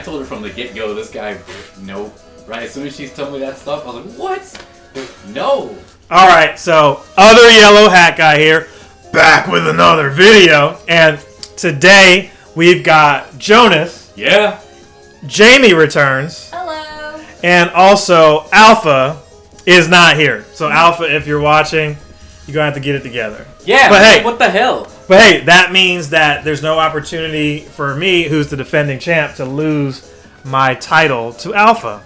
I told her from the get-go, this guy, no. Right, as soon as she told me that stuff, I was like, what? No. Alright, so, other yellow hat guy here, back with another video. And today, we've got Jonas. Yeah. Jamie returns. Hello. And also, Alpha is not here. So, Alpha, if you're watching, you're going to have to get it together. Yeah, but hey, what the hell? But hey, that means that there's no opportunity for me, who's the defending champ, to lose my title to Alpha.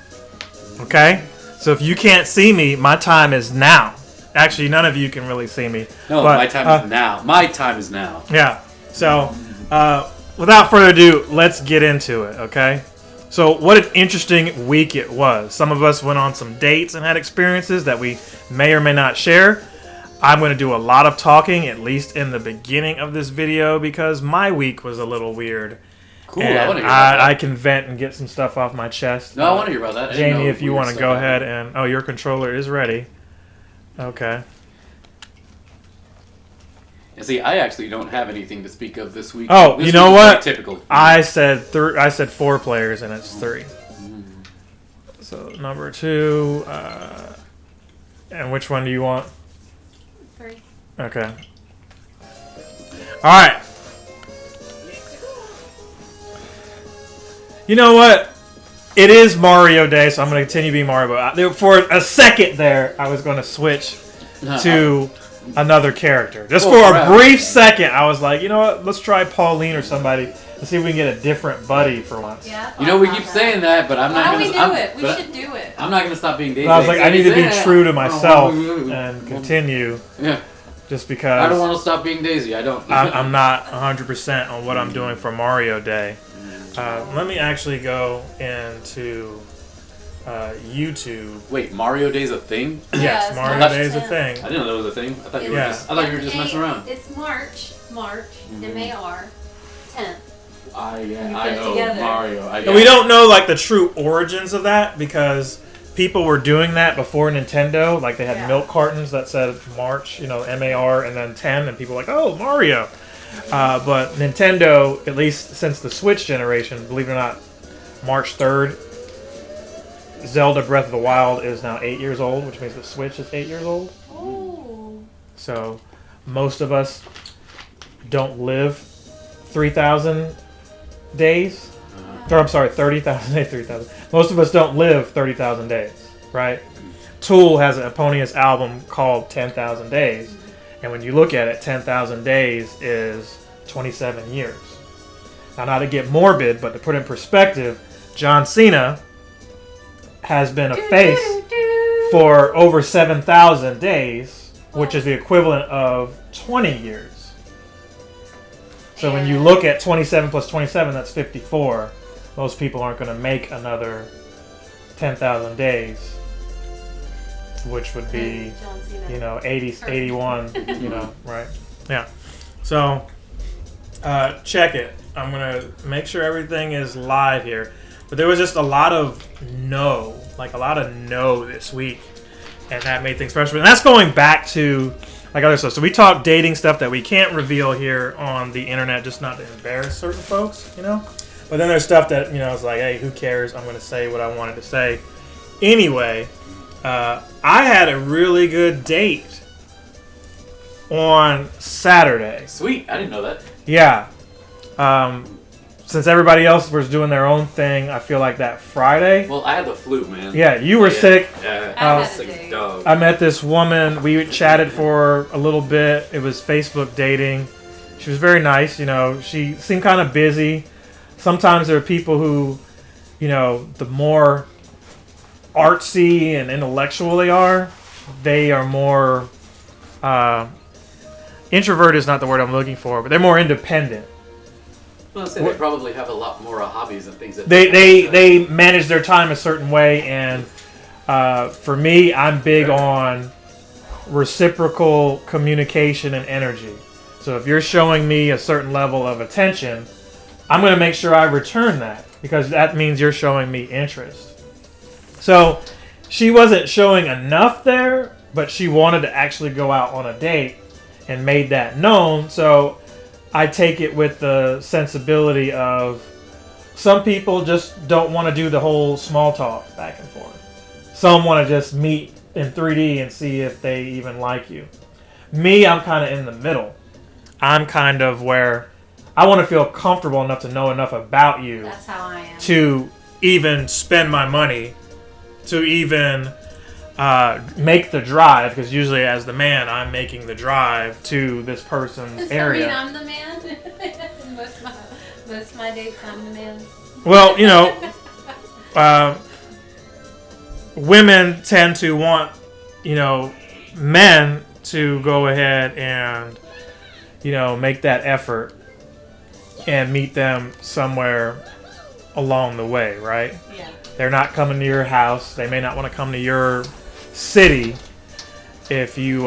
Okay? So if you can't see me, my time is now. Actually, none of you can really see me. No, but, my time is now. My time is now. Yeah. So, without further ado, let's get into it, okay? So, what an interesting week it was. Some of us went on some dates and had experiences that we may or may not share. I'm going to do a lot of talking, at least in the beginning of this video, because my week was a little weird. Cool, and I want to hear about that. I can vent and get some stuff off my chest. No, I want to hear about that. Jamie, if you want to go ahead and... Oh, your controller is ready. Okay. And see, I actually don't have anything to speak of this week. Oh, this you know what? Typical. I said 4 players, and it's 3. So, number 2... and which one do you want? 3. Okay. Alright. You know what? It is Mario Day, so I'm going to continue being Mario. For a second there, I was going to switch to another character. Just for a brief second, I was like, you know what? Let's try Pauline or somebody and see if we can get a different buddy for once. Yeah. You know, we keep saying that, but I'm not going to... Why don't we do it? We should do it. I'm not going to stop being Daisy. I was like, I need to be true to myself and continue. Yeah. Just because... I don't want to stop being Daisy. I don't. I'm not 100% on what I'm doing for Mario Day. Let me actually go into YouTube. Wait, Mario Day's a thing? Yes, Yeah, Mario March Day's a 10th. thing. I didn't know that was a thing. I thought you were Yeah. just. I thought you were just messing around. It's March, M-A-R, 10th. I put know it together. Mario. And we don't know like the true origins of that because people were doing that before Nintendo. Like they had milk cartons that said March, you know, M-A-R and then 10, and people were like, oh, Mario. But Nintendo, at least since the Switch generation, believe it or not, March 3rd, Zelda Breath of the Wild is now 8 years old, which means the Switch is 8 years old. Oh. So most of us don't live 3,000 days. Or I'm sorry, 30,000, 3,000. Most of us don't live 30,000 days, right? Tool has an eponymous album called 10,000 Days. And when you look at it, 10,000 days is 27 years. Now, not to get morbid, but to put in perspective, John Cena has been a face for over 7,000 days, which is the equivalent of 20 years. So when you look at 27 plus 27, that's 54. Most people aren't going to make another 10,000 days, which would be, you know, 80, 81, you know, right? Yeah. So, check it. I'm going to make sure everything is live here. But there was just a lot of no this week. And that made things frustrating. And that's going back to, like, other stuff. So we talk dating stuff that we can't reveal here on the internet, just not to embarrass certain folks, you know? But then there's stuff that, you know, it's like, hey, who cares? I'm going to say what I wanted to say. Anyway, I had a really good date on Saturday. Sweet, I didn't know that. Yeah. Since everybody else was doing their own thing, I feel like that Friday. Well, I had the flu, man. Yeah, you were sick. Yeah, I was had sick a date. dog. I met this woman. We chatted for a little bit. It was Facebook dating. She was very nice. You know, she seemed kind of busy. Sometimes there are people who, you know, the more artsy and intellectual they are more introvert is not the word I'm looking for, but they're more independent. Well, they probably have a lot more hobbies and things that They manage their time a certain way, and for me, I'm big on reciprocal communication and energy. So if you're showing me a certain level of attention, I'm going to make sure I return that, because that means you're showing me interest. So she wasn't showing enough there, but she wanted to actually go out on a date and made that known. So I take it with the sensibility of, some people just don't want to do the whole small talk back and forth. Some want to just meet in 3D and see if they even like you. Me, I'm kind of in the middle. I'm kind of where I want to feel comfortable enough to know enough about you. That's how I am. To even spend my money, to even make the drive, because usually as the man, I'm making the drive to this person's Does area. that mean I'm the man? most of my dates, I'm the man. Well, you know, women tend to want, you know, men to go ahead and, you know, make that effort and meet them somewhere along the way, right? Yeah. They're not coming to your house. They may not want to come to your city if you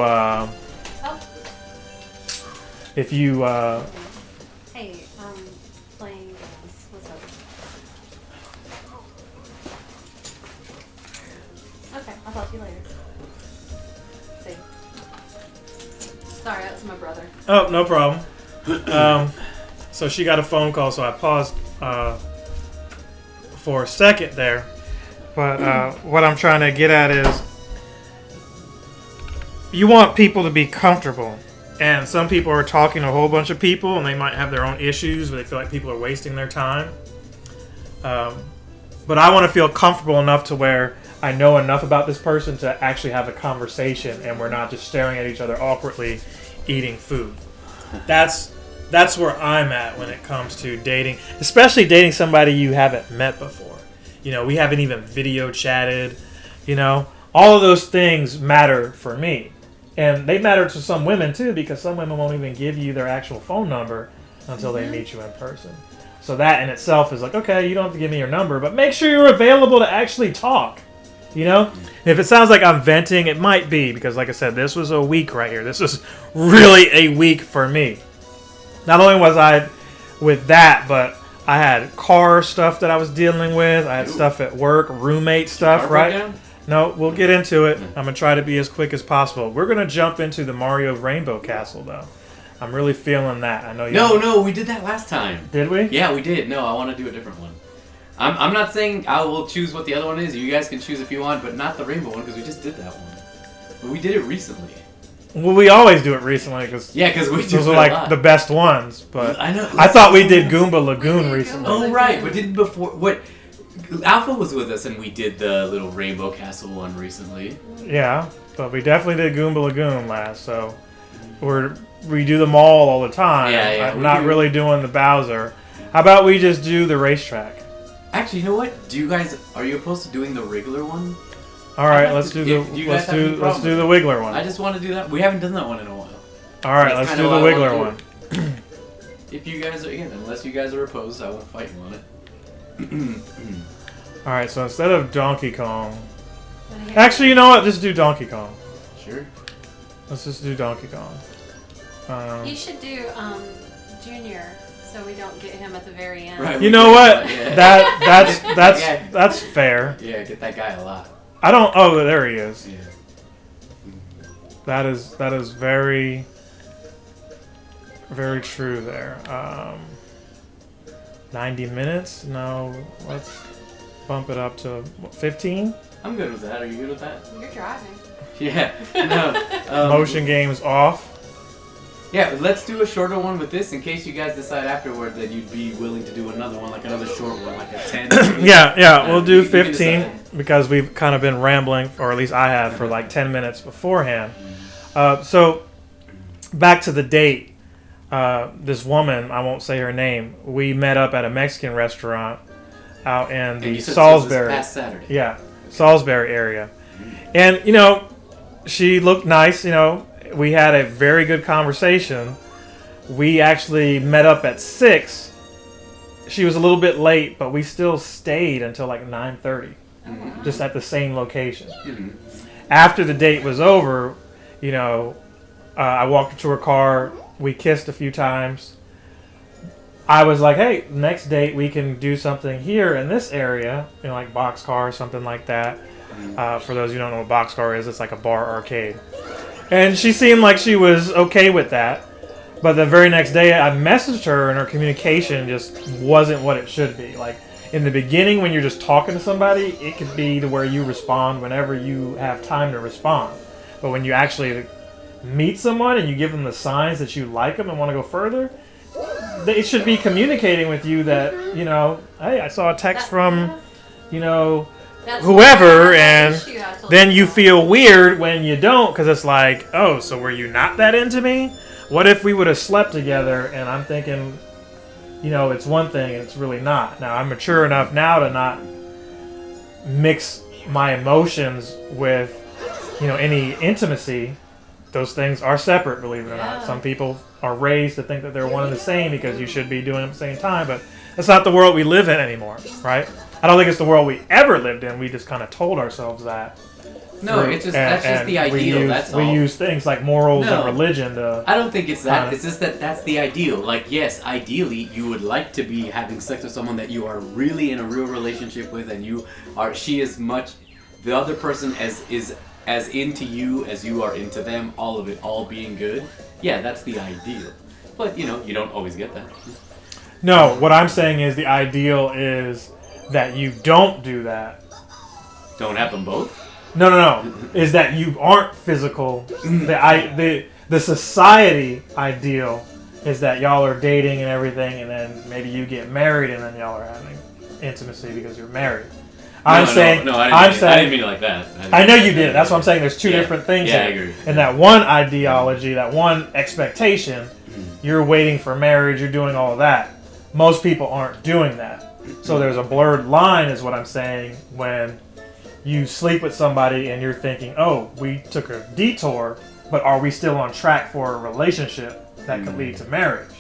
Hey, playing games. What's up? Okay, I'll talk to you later. See. Sorry, that was my brother. Oh, no problem. So she got a phone call, so I paused for a second there. But what I'm trying to get at is you want people to be comfortable. And some people are talking to a whole bunch of people, and they might have their own issues, but they feel like people are wasting their time. But I want to feel comfortable enough to where I know enough about this person to actually have a conversation, and we're not just staring at each other awkwardly eating food. That's where I'm at when it comes to dating, especially dating somebody you haven't met before. You know, we haven't even video chatted. You know, all of those things matter for me. And they matter to some women too, because some women won't even give you their actual phone number until they meet you in person. So that in itself is like, okay, you don't have to give me your number, but make sure you're available to actually talk. You know? If it sounds like I'm venting, it might be, because like I said, this was a week right here. This was really a week for me. Not only was I with that, but I had car stuff that I was dealing with. I had stuff at work, roommate stuff, right? No, we'll get into it. I'm going to try to be as quick as possible. We're going to jump into the Mario Rainbow Castle, though. I'm really feeling that. I know you. No, we did that last time. Did we? Yeah, we did. No, I want to do a different one. I'm not saying I will choose what the other one is. You guys can choose if you want, but not the rainbow one, because we just did that one. But we did it recently. Well, we always do it recently, because we do those are like the best ones. But I know. I thought we did Goomba Lagoon recently. Oh, right. But didn't before... What... Alpha was with us, and we did the little Rainbow Castle one recently. Yeah, but we definitely did Goomba Lagoon last, so we do them all the time. Yeah, I'm not really doing the Bowser. How about we just do the racetrack? Actually, you know what? Are you opposed to doing the Wriggler one? All right, let's do the Wiggler one. I just want to do that. We haven't done that one in a while. All right, let's do the Wiggler one. If you guys are, again, unless you guys are opposed, I won't fight you on it. Alright, so instead of Donkey Kong... Actually, you know what? Just do Donkey Kong. Sure. Let's just do Donkey Kong. You should do Junior, so we don't get him at the very end. Right, you know what? Yeah. That's fair. Yeah, get that guy a lot. I don't... Oh, there he is. Yeah. That is very... Very true there. 90 minutes? No, let's bump it up to 15? I'm good with that. Are you good with that? You're driving. Yeah. No. Motion games off. Yeah, let's do a shorter one with this in case you guys decide afterward that you'd be willing to do another one, like another short one, like a 10. Yeah, we'll do 15 because we've kind of been rambling, or at least I have, for like 10 minutes beforehand. So, back to the date. This woman, I won't say her name, we met up at a Mexican restaurant out in the Salisbury. Past Saturday. Yeah, Salisbury area. And, you know, she looked nice, you know, we had a very good conversation. We actually met up at 6. She was a little bit late, but we still stayed until like 9:30, just at the same location. After the date was over, you know, I walked her to her car. We kissed a few times. I was like, hey, next date we can do something here in this area, you know, like Boxcar or something like that. For those who don't know what Boxcar is, it's like a bar arcade. And she seemed like she was okay with that. But the very next day I messaged her and her communication just wasn't what it should be. Like, in the beginning when you're just talking to somebody, it could be to where you respond whenever you have time to respond. But when you actually meet someone and you give them the signs that you like them and want to go further, they should be communicating with you that, you know, hey, I saw a text from, you know, whoever, and then you feel weird when you don't, because it's like, oh, so were you not that into me? What if we would have slept together and I'm thinking, you know, it's one thing and it's really not. Now, I'm mature enough now to not mix my emotions with, you know, any intimacy. Those things are separate, believe it or not. Some people are raised to think that they're one and the same because you should be doing them at the same time, but that's not the world we live in anymore, right? I don't think it's the world we ever lived in. We just kind of told ourselves that. No, it's just that's just the ideal. That's all. We use things like morals and religion to. I don't think it's that. It's just that that's the ideal. Like, yes, ideally, you would like to be having sex with someone that you are really in a real relationship with, and she is much, the other person is as into you as you are into them. All of it, all being good. Yeah, that's the ideal. But you know, you don't always get that. No, what I'm saying is the ideal is that you don't do that. Don't have them both? No. Is that you aren't physical. The society ideal is that y'all are dating and everything, and then maybe you get married and then y'all are having intimacy because you're married. I didn't mean it like that. I know you did. That's what I'm saying. There's two different things. Yeah, I agree. And that one ideology, that one expectation, you're waiting for marriage, you're doing all of that. Most people aren't doing that. So there's a blurred line, is what I'm saying, when you sleep with somebody and you're thinking, oh, we took a detour, but are we still on track for a relationship that could lead to marriage?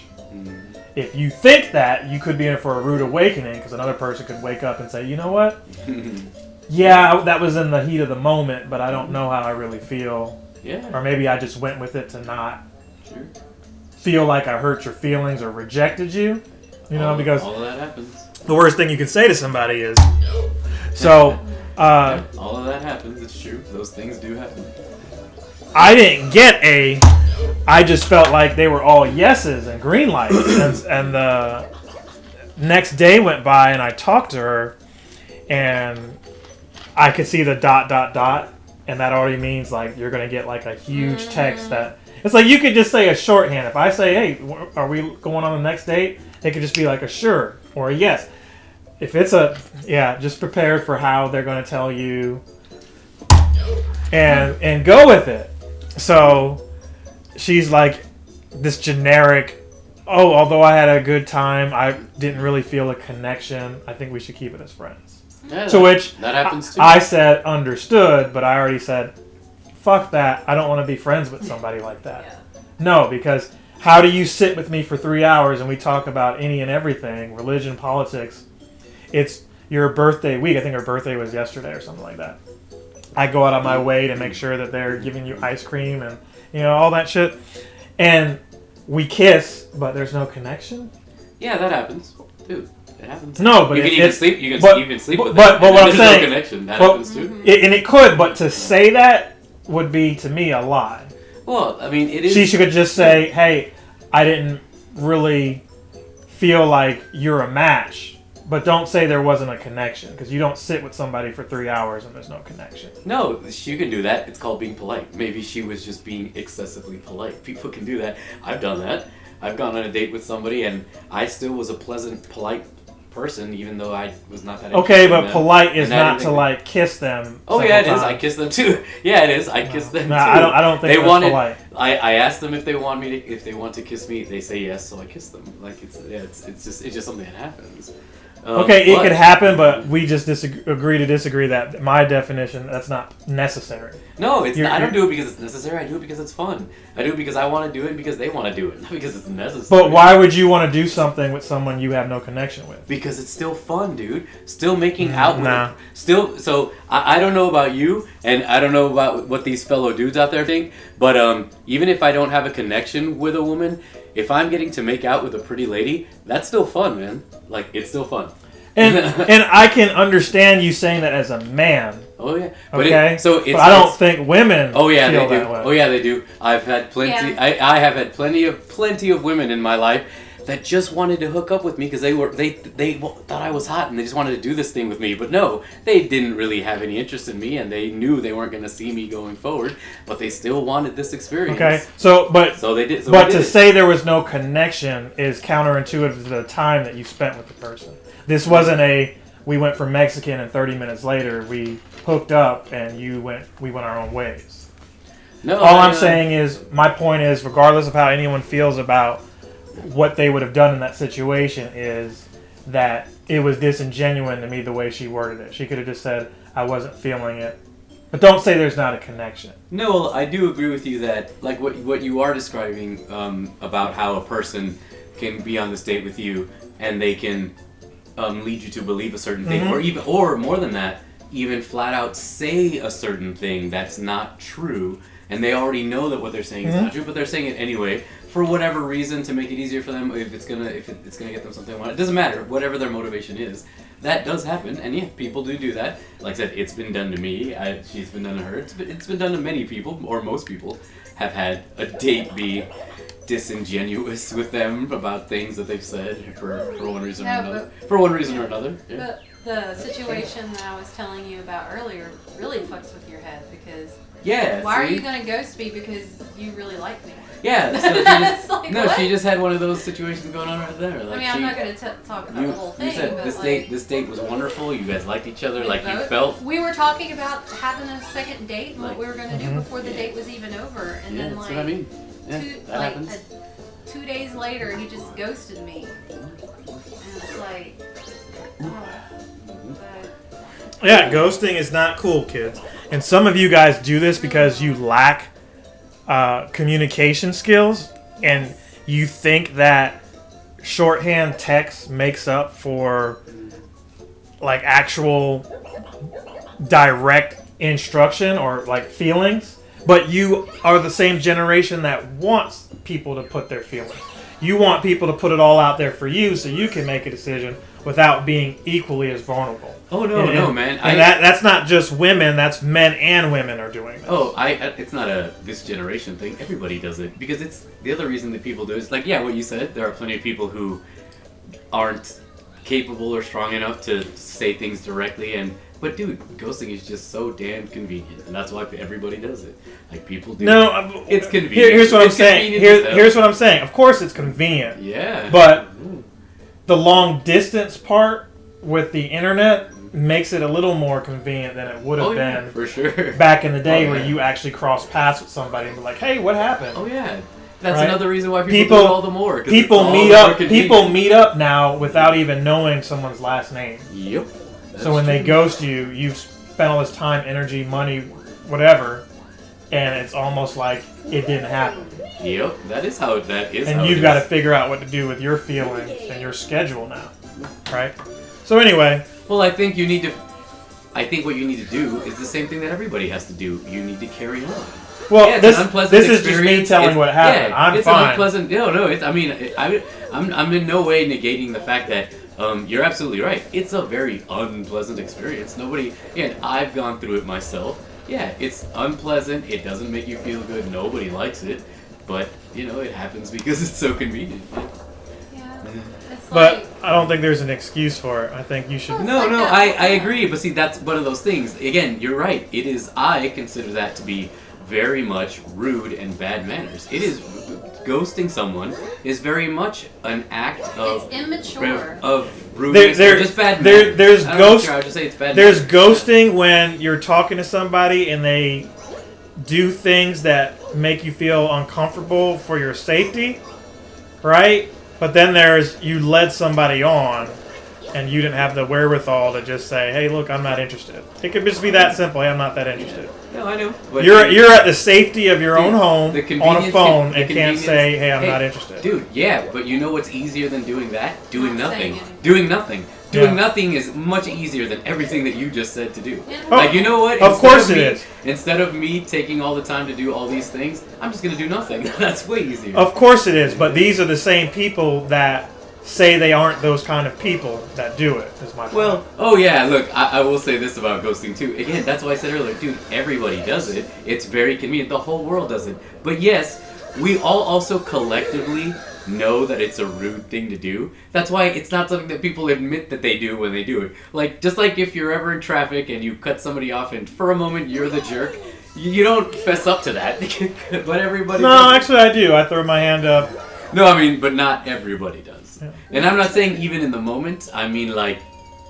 If you think that, you could be in for a rude awakening, because another person could wake up and say, you know what? Yeah, that was in the heat of the moment, but I don't know how I really feel. Yeah. Or maybe I just went with it to not feel like I hurt your feelings or rejected you. You know, because all of that happens. The worst thing you can say to somebody is, so... all of that happens. It's true. Those things do happen. I didn't get I just felt like they were all yeses and green lights. and the next day went by and I talked to her and I could see the ... and that already means like you're going to get like a huge text that... It's like you could just say a shorthand. If I say, hey, are we going on the next date? It could just be like a sure or a yes. If it's just prepared for how they're going to tell you and go with it. So she's like this generic, oh, although I had a good time, I didn't really feel a connection. I think we should keep it as friends. Yeah, to which that happens too. I said understood, but I already said, fuck that. I don't want to be friends with somebody like that. Yeah. No, because how do you sit with me for 3 hours and we talk about any and everything, religion, politics? It's your birthday week. I think her birthday was yesterday or something like that. I go out of my way to make sure that they're giving you ice cream and, you know, all that shit. And we kiss, but there's no connection. Yeah, that happens. Dude, it happens. No, but you can even sleep. You can sleep with but them. What I'm saying, no connection. That happens too. And it could, but to say that would be, to me, a lie. Well, I mean, it is... She could just say, hey, I didn't really feel like you're a match. But don't say there wasn't a connection, because you don't sit with somebody for 3 hours and there's no connection. No, you can do that. It's called being polite. Maybe she was just being excessively polite. People can do that. I've done that. I've gone on a date with somebody and I still was a pleasant, polite person, even though I was not that interested in them. Polite is not to like kiss them. Oh yeah, it is. I kiss them too. Yeah, it is. I kiss them too. I don't think that's polite. I asked them if they want to kiss me. They say yes, so I kiss them. Like it's just something that happens. It could happen, but we just agree to disagree that my definition, that's not necessary. No, I don't do it because it's necessary. I do it because it's fun. I do it because I want to do it because they want to do it, not because it's necessary. But why would you want to do something with someone you have no connection with? Because it's still fun, dude. Still making out with them. Still, so I don't know about you, and I don't know about what these fellow dudes out there think, but even if I don't have a connection with a woman, if I'm getting to make out with a pretty lady, that's still fun, man. Like, it's still fun. And I can understand you saying that as a man. Oh yeah. But I don't think women feel they do. That way. Oh yeah, they do. I've had plenty. Yeah. I have had plenty of women in my life that just wanted to hook up with me because they thought I was hot and they just wanted to do this thing with me. But no, they didn't really have any interest in me, and they knew they weren't going to see me going forward. But they still wanted this experience. Okay, so they did. So but to say there was no connection is counterintuitive to the time that you spent with the person. This wasn't we went for Mexican and 30 minutes later we hooked up and we went our own ways. No, All I'm saying is, my point is, regardless of how anyone feels about what they would have done in that situation, is that it was disingenuous to me the way she worded it. She could have just said, I wasn't feeling it. But don't say there's not a connection. No, I do agree with you that, like what you are describing about how a person can be on this date with you and they can lead you to believe a certain thing, or more than that, even flat out say a certain thing that's not true, and they already know that what they're saying is not true, but they're saying it anyway for whatever reason to make it easier for them. If it's gonna get them something they want, it doesn't matter. Whatever their motivation is, that does happen, and yeah, people do that. Like I said, it's been done to me. She's been done to her. It's been done to many people, or most people have had a date be disingenuous with them about things that they've said for one reason or another. For one reason or another. Yeah. But the situation that I was telling you about earlier really fucks with your head because why are you gonna ghost me because you really like me? Yeah. So she just had one of those situations going on right there. Like, I'm not gonna talk about the whole thing. You said this date was wonderful. You guys liked each other. Like you felt. We were talking about having a second date and what we were gonna do before the date was even over, and then that's what I mean. Yeah, 2 days later, he just ghosted me, and it's like. Yeah, ghosting is not cool, kids. And some of you guys do this because you lack communication skills, and you think that shorthand text makes up for like actual direct instruction or like feelings. But you are the same generation that wants people to put their feelings. You want people to put it all out there for you so you can make a decision without being equally as vulnerable. Oh, no, man. And that's not just women, that's men and women are doing this. Oh, it's not this generation thing. Everybody does it. Because it's the other reason that people do it is, like, yeah, what you said, there are plenty of people who aren't capable or strong enough to say things directly, but dude, ghosting is just so damn convenient, and that's why everybody does it. Like, people do. No, it's convenient. Here's what I'm saying. Here's what I'm saying. Of course, it's convenient. Yeah. But the long distance part with the internet makes it a little more convenient than it would have been for sure back in the day where you actually cross paths with somebody and be like, "Hey, what happened?" Oh yeah. That's another reason why people do it all the more. People meet up now without even knowing someone's last name. Yep. So when they ghost you, you've spent all this time, energy, money, whatever, and it's almost like it didn't happen. Yep, that is. And you've got to figure out what to do with your feelings and your schedule now, right? So anyway. Well, I think what you need to do is the same thing that everybody has to do. You need to carry on. Well, this is just me telling what happened. I'm fine. An unpleasant. I'm in no way negating the fact that you're absolutely right. It's a very unpleasant experience. I've gone through it myself. Yeah, it's unpleasant. It doesn't make you feel good. Nobody likes it, but it happens because it's so convenient. Yeah. But I don't think there's an excuse for it. I think you should. No, I agree. But see, that's one of those things. Again, you're right. It is. I consider that to be very much rude and bad manners. It is. Ghosting someone is very much an act of it's immature. Of rudeness or just bad manners. There's There's ghosting when you're talking to somebody and they do things that make you feel uncomfortable for your safety, right? But then there's you led somebody on and you didn't have the wherewithal to just say, "Hey, look, I'm not interested." It could just be that simple. Hey, I'm not that interested. No, I know. But you're at the safety of your own home on a phone and can't say, "Hey, I'm not interested." Dude, yeah, but you know what's easier than doing that? Doing nothing. Doing nothing. Doing nothing is much easier than everything that you just said to do. Yeah. Like, you know what? Of course it is. Instead of me taking all the time to do all these things, I'm just going to do nothing. That's way easier. Of course it is, but these are the same people that say they aren't those kind of people that do it, is my point. Well, oh yeah, look, I will say this about ghosting too. Again, that's why I said earlier, dude, everybody does it. It's very convenient. The whole world does it. But yes, we all also collectively know that it's a rude thing to do. That's why it's not something that people admit that they do when they do it. Like, just like if you're ever in traffic and you cut somebody off and for a moment you're the jerk, you don't fess up to that. But everybody does. Actually I do. I throw my hand up. No, I mean, but not everybody does. Yeah. And I'm not saying even in the moment. I mean, like,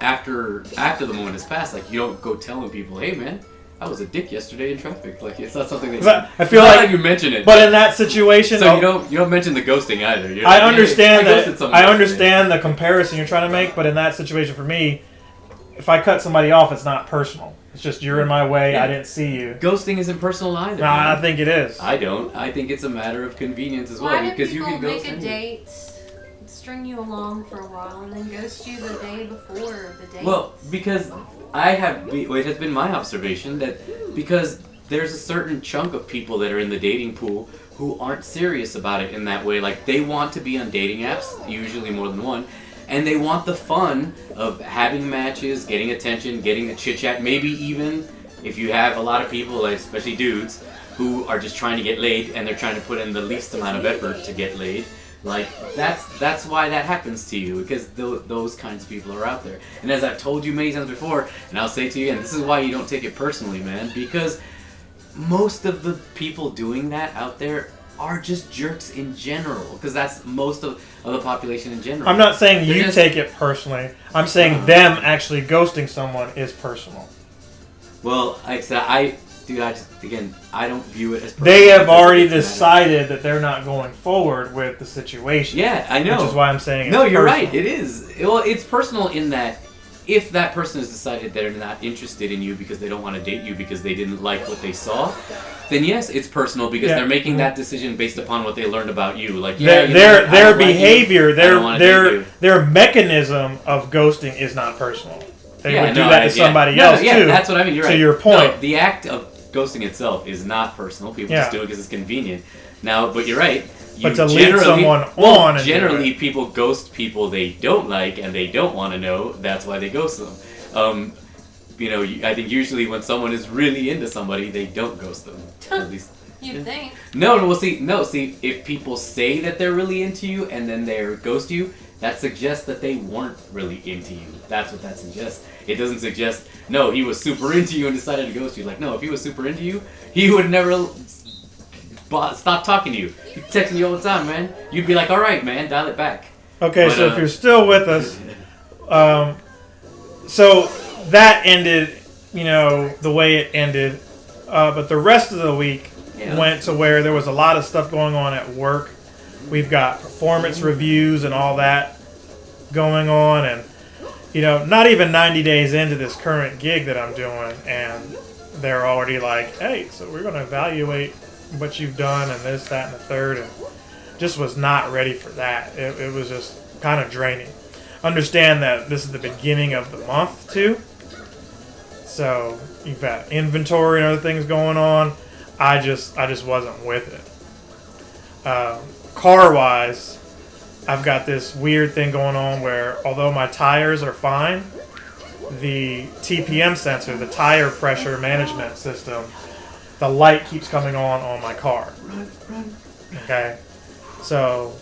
after the moment has passed, like, you don't go telling people, hey, man, I was a dick yesterday in traffic. Like, it's not something that I feel like you mention it. But in that situation, so you don't mention the ghosting either. You're I like, understand hey, that. I understand the comparison you're trying to make, but in that situation for me, if I cut somebody off, it's not personal. It's just you're in my way. Yeah. I didn't see you. Ghosting isn't personal either. Nah, I think it is. I don't. I think it's a matter of convenience as well. Why do Because you people can ghost make a anyone. date, string you along for a while, and then ghost you the day before the date? Well, because it has been my observation that because there's a certain chunk of people that are in the dating pool who aren't serious about it in that way. Like, they want to be on dating apps, usually more than one, and they want the fun of having matches, getting attention, getting the chit-chat, maybe even if you have a lot of people, like especially dudes, who are just trying to get laid and they're trying to put in the least amount of effort to get laid. Like, that's why that happens to you, because those kinds of people are out there. And as I've told you many times before, and I'll say to you again, this is why you don't take it personally, man, because most of the people doing that out there are just jerks in general, because that's most of the population in general. I'm not saying They're you just- take it personally. I'm saying them actually ghosting someone is personal. Well, I don't view it as personal. They have because already it doesn't matter. decided that they're not going forward with the situation. Yeah, I know. Which is why I'm saying it's no, you're personal. right. It is. Well, it's personal in that if that person has decided they're not interested in you because they don't want to date you because they didn't like what they saw, then yes, it's personal because they're making that decision based upon what they learned about you. Like, their behavior, their their mechanism of ghosting is not personal. They would do no, that to somebody else yeah, too. That's what I mean. You're right. To your point, No, the act of ghosting itself is not personal. People just do it because it's convenient. Now, but you're right. But to lead someone on, generally people ghost people they don't like and they don't want to know. That's why they ghost them. I think usually when someone is really into somebody, they don't ghost them. At least you'd think. No. See, if people say that they're really into you and then they ghost you, that suggests that they weren't really into you. That's what that suggests. It doesn't suggest, no, he was super into you and decided to ghost you. Like, no, if he was super into you, he would never stop talking to you. He's texting you all the time, man. You'd be like, all right, man, dial it back. Okay, so if you're still with us, so that ended, the way it ended. But the rest of the week went to where there was a lot of stuff going on at work. We've got performance reviews and all that going on. And, not even 90 days into this current gig that I'm doing. And they're already like, hey, so we're going to evaluate what you've done and this, that, and the third. And just was not ready for that. It was just kind of draining. Understand that this is the beginning of the month, too. So you've got inventory and other things going on. I just wasn't with it. Car-wise, I've got this weird thing going on where although my tires are fine, the TPM sensor, the tire pressure management system, the light keeps coming on my car. Okay? So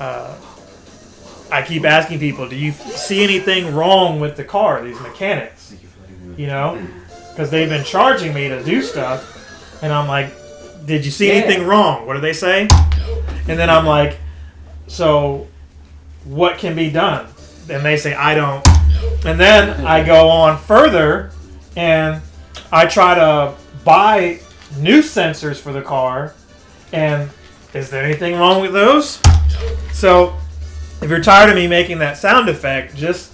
I keep asking people, do you see anything wrong with the car, these mechanics? Because they've been charging me to do stuff, and I'm like, did you see anything wrong? What do they say? And then I'm like, so what can be done? And they say, I don't. And then I go on further, and I try to buy new sensors for the car, and is there anything wrong with those? So if you're tired of me making that sound effect, just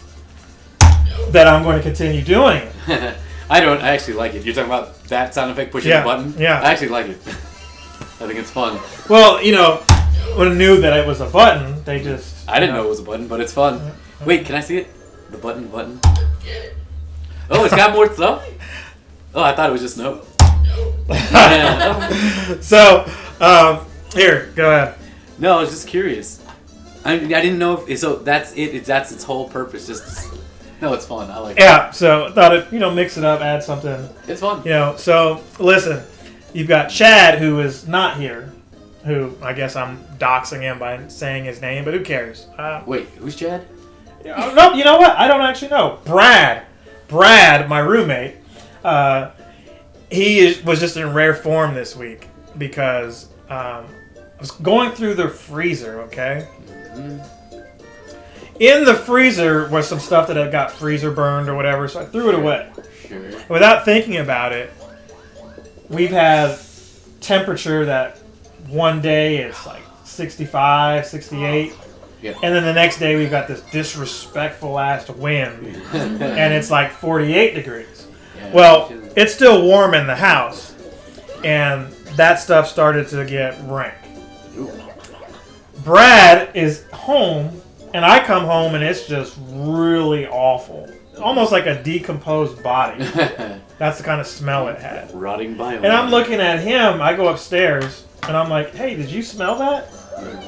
that I'm going to continue doing it. I actually like it. You're talking about that sound effect pushing the button? Yeah. I actually like it. I think it's fun. Well, when I knew that it was a button, they just... I didn't know it was a button, but it's fun. Wait, can I see it? The button. Oh, it's got more stuff? Oh, I thought it was just no. So, here, go ahead. No, I was just curious. I didn't know if... So that's it. That's its whole purpose. No, it's fun. I like it. Yeah, so I thought it, mix it up, add something. It's fun. So listen, you've got Chad, who is not here, who I guess I'm doxing him by saying his name, but who cares? Wait, who's Chad? No, you know what? I don't actually know. Brad, my roommate, was just in rare form this week because I was going through the freezer, okay? Mm-hmm. In the freezer was some stuff that had got freezer burned or whatever, so I threw it away. Sure. Without thinking about it, we've had temperature that one day it's like 65, 68. Yeah. And then the next day we've got this disrespectful ass wind and it's like 48 degrees. Yeah, well, it's still warm in the house and that stuff started to get rank. Ooh. Brad is home and I come home and it's just really awful. Almost like a decomposed body. That's the kind of smell it had. Rotting biome. And I'm looking at him, I go upstairs and I'm like, hey, did you smell that?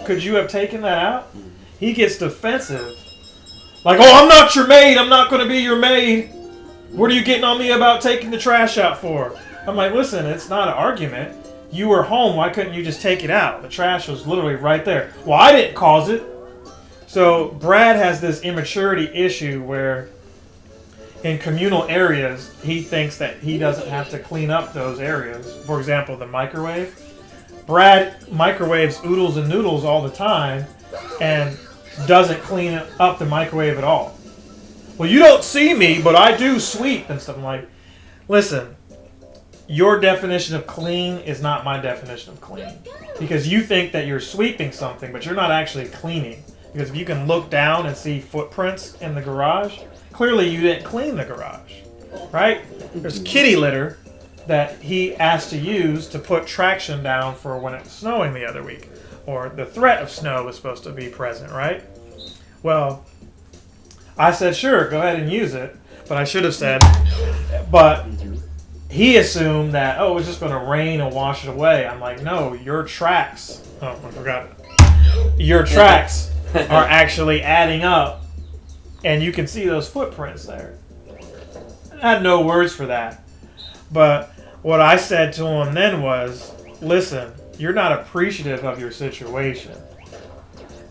Could you have taken that out? He gets defensive. Like, oh, I'm not your maid. I'm not going to be your maid. What are you getting on me about taking the trash out for? I'm like, listen, it's not an argument. You were home. Why couldn't you just take it out? The trash was literally right there. Well, I didn't cause it. So Brad has this immaturity issue where in communal areas, he thinks that he doesn't have to clean up those areas. For example, the microwave. Brad microwaves oodles and noodles all the time and doesn't clean up the microwave at all. Well, you don't see me, but I do sweep and stuff. I'm like, listen, your definition of clean is not my definition of clean. Because you think that you're sweeping something, but you're not actually cleaning. Because if you can look down and see footprints in the garage, clearly you didn't clean the garage, right? There's kitty litter that he asked to use to put traction down for when it was snowing the other week. Or the threat of snow was supposed to be present, right? Well, I said, sure, go ahead and use it. But I should have said, but he assumed that, oh, it's just going to rain and wash it away. I'm like, no, your tracks, oh, I forgot it. Your tracks are actually adding up. And you can see those footprints there. I had no words for that. But what I said to him then was, listen, you're not appreciative of your situation.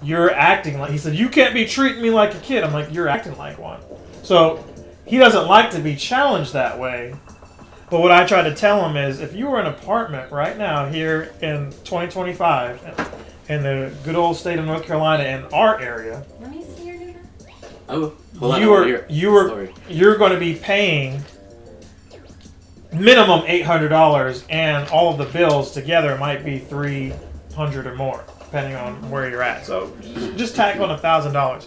You're acting like, he said, you can't be treating me like a kid. I'm like, you're acting like one. So he doesn't like to be challenged that way. But what I try to tell him is, if you were in an apartment right now here in 2025 in the good old state of North Carolina in our area, you're going to be paying minimum $800, and all of the bills together might be $300 or more, depending on where you're at. So just tack on $1,000.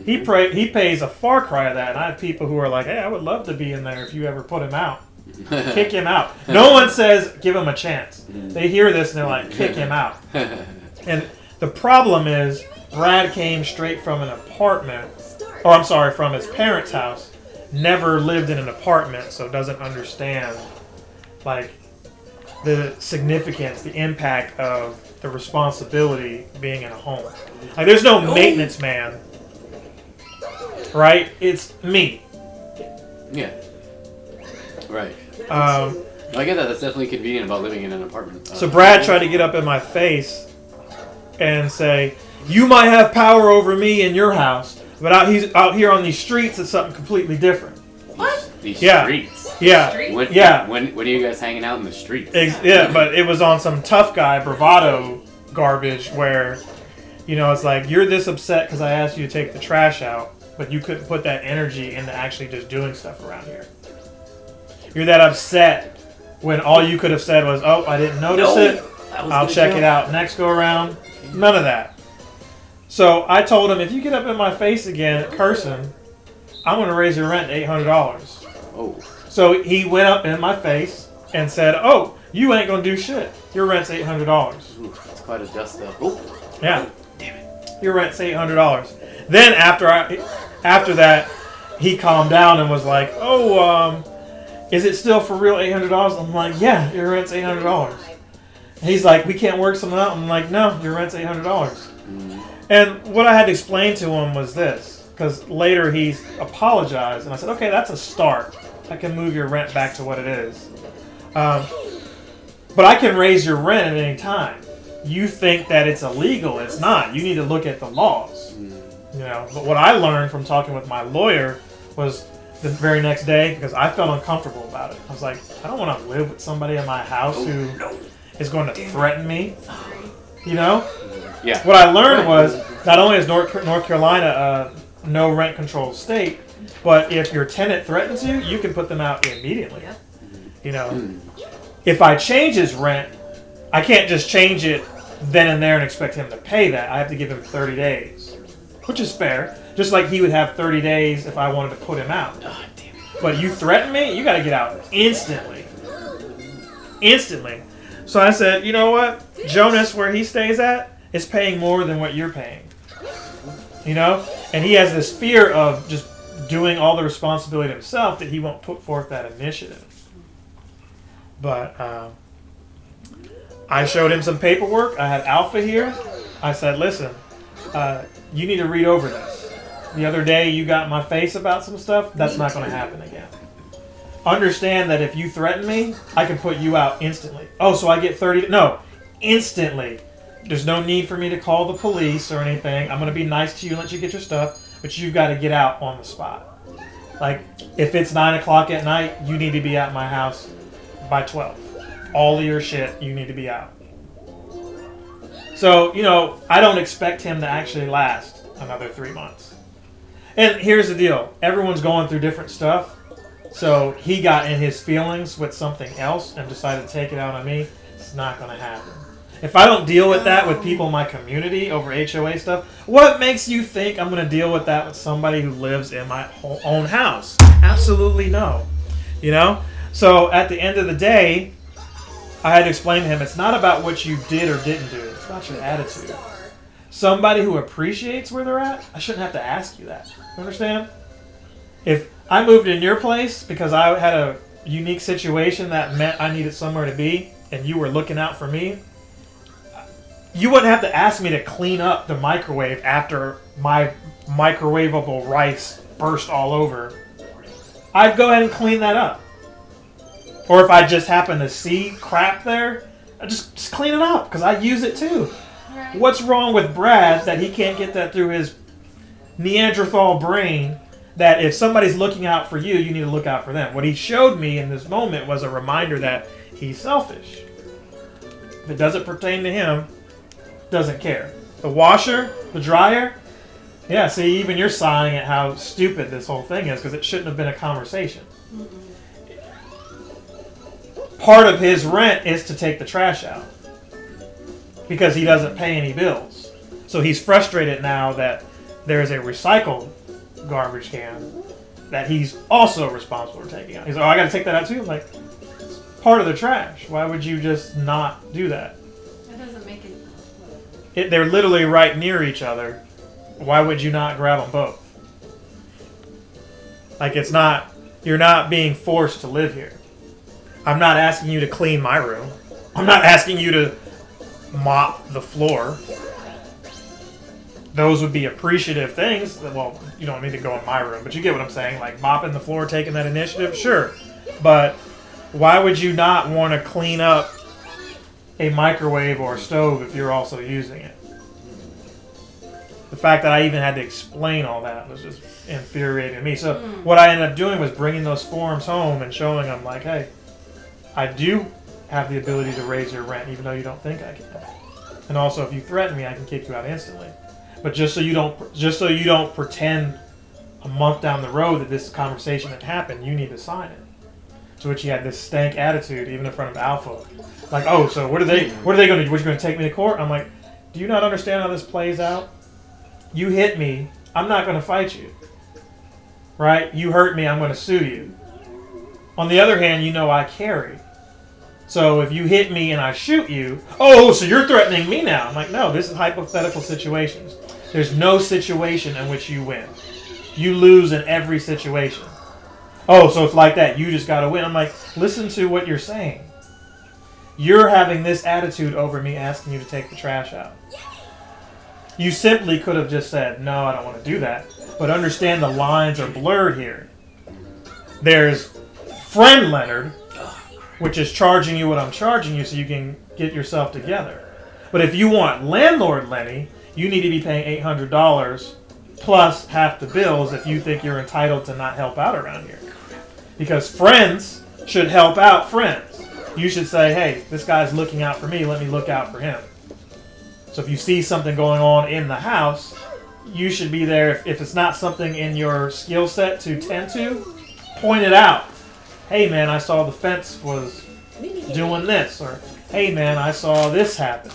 He pays a far cry of that, and I have people who are like, hey, I would love to be in there if you ever put him out. Kick him out. No one says give him a chance. They hear this and they're like, kick him out. And the problem is Brad came straight from an apartment, or I'm sorry, from his parents' house. Never lived in an apartment, so doesn't understand like the significance, the impact of the responsibility being in a home. Like, there's no maintenance man, right? It's me. Yeah. Right. I get that. That's definitely convenient about living in an apartment. So Brad tried to get up in my face and say, you might have power over me in your house, but out here on these streets, it's something completely different. What? These streets? Yeah. When are you guys hanging out in the streets? Yeah, but it was on some tough guy bravado garbage where, it's like, you're this upset because I asked you to take the trash out, but you couldn't put that energy into actually just doing stuff around here. You're that upset when all you could have said was, oh, I didn't notice it. I'll check it out next go around. None of that. So I told him, if you get up in my face again cursing, I'm going to raise your rent to $800. Oh. So he went up in my face and said, oh, you ain't going to do shit. Your rent's $800. Ooh, that's quite a dust up. Oh. Yeah. Damn it. Your rent's $800. Then after that, he calmed down and was like, oh, is it still for real $800? I'm like, yeah, your rent's $800. And he's like, we can't work something out. I'm like, no, your rent's $800. Mm-hmm. And what I had to explain to him was this, because later he apologized, and I said, okay, that's a start. I can move your rent back to what it is. But I can raise your rent at any time. you think that it's illegal. It's not. You need to look at the laws. You know, but what I learned from talking with my lawyer was the very next day, because I felt uncomfortable about it. I was like, I don't want to live with somebody in my house who is going to threaten me. You know? Yeah. What I learned was not only is North Carolina a no rent controlled state, but if your tenant threatens you, you can put them out immediately. You know, if I change his rent, I can't just change it then and there and expect him to pay that. I have to give him 30 days, which is fair. Just like he would have 30 days if I wanted to put him out. Oh, damn it. But you threaten me, you got to get out instantly. Instantly. So I said, you know what? Jonas, where he stays at, is paying more than what you're paying. You know? And he has this fear of just doing all the responsibility himself that he won't put forth that initiative. But I showed him some paperwork. I had Alpha here. I said, listen, you need to read over this. The other day you got in my face about some stuff. That's not going to happen again. Understand that if you threaten me, I can put you out instantly. Oh, so I get 30... No, instantly. There's no need for me to call the police or anything. I'm going to be nice to you and let you get your stuff, but you've got to get out on the spot. Like, if it's 9 o'clock at night, you need to be at my house by 12. All of your shit, you need to be out. So, you know, I don't expect him to actually last another 3 months. And here's the deal. Everyone's going through different stuff. So he got in his feelings with something else and decided to take it out on me. It's not going to happen. If I don't deal with that with people in my community over HOA stuff, what makes you think I'm going to deal with that with somebody who lives in my own house? Absolutely no. You know? So at the end of the day, I had to explain to him, it's not about what you did or didn't do. It's about your attitude. Somebody who appreciates where they're at, I shouldn't have to ask you that. You understand? If I moved in your place because I had a unique situation that meant I needed somewhere to be, and you were looking out for me, you wouldn't have to ask me to clean up the microwave after my microwavable rice burst all over. I'd go ahead and clean that up. Or if I just happen to see crap there, I just clean it up because I use it too. Right. What's wrong with Brad that he can't get that through his Neanderthal brain that if somebody's looking out for you, you need to look out for them? What he showed me in this moment was a reminder that he's selfish. If it doesn't pertain to him, doesn't care. The washer, the dryer, yeah, see, even you're sighing at how stupid this whole thing is because it shouldn't have been a conversation. Mm-mm. Part of his rent is to take the trash out because he doesn't pay any bills. So he's frustrated now that there's a recycled garbage can that he's also responsible for taking out. He's like, oh, I got to take that out too? I'm like, it's part of the trash. Why would you just not do that? That doesn't make it... They're literally right near each other. Why would you not grab them both? Like, it's not... You're not being forced to live here. I'm not asking you to clean my room. I'm not asking you to mop the floor. Those would be appreciative things. Well, you don't need to go in my room, but you get what I'm saying. Like mopping the floor, taking that initiative, sure. But why would you not want to clean up a microwave or a stove if you're also using it? The fact that I even had to explain all that was just infuriating me. So what I ended up doing was bringing those forms home and showing them, like, hey, I do have the ability to raise your rent, even though you don't think I can. And also, if you threaten me, I can kick you out instantly. But just so you don't pretend a month down the road that this conversation had happened, you need to sign it. To which he had this stank attitude, even in front of Alpha, like, oh, so what are they going to do? What, you going to take me to court? I'm like, do you not understand how this plays out? You hit me, I'm not going to fight you, right? You hurt me, I'm going to sue you. On the other hand, you know I carry. So if you hit me and I shoot you, oh, so you're threatening me now. I'm like, no, this is hypothetical situations. There's no situation in which you win. You lose in every situation. Oh, so it's like that. You just got to win. I'm like, listen to what you're saying. You're having this attitude over me asking you to take the trash out. You simply could have just said, no, I don't want to do that. But understand the lines are blurred here. There's friend Leonard, which is charging you what I'm charging you so you can get yourself together. But if you want landlord Lenny, you need to be paying $800 plus half the bills if you think you're entitled to not help out around here. Because friends should help out friends. You should say, hey, this guy's looking out for me, let me look out for him. So if you see something going on in the house, you should be there. If it's not something in your skill set to tend to, point it out. Hey man, I saw the fence was doing this. Or, hey man, I saw this happen.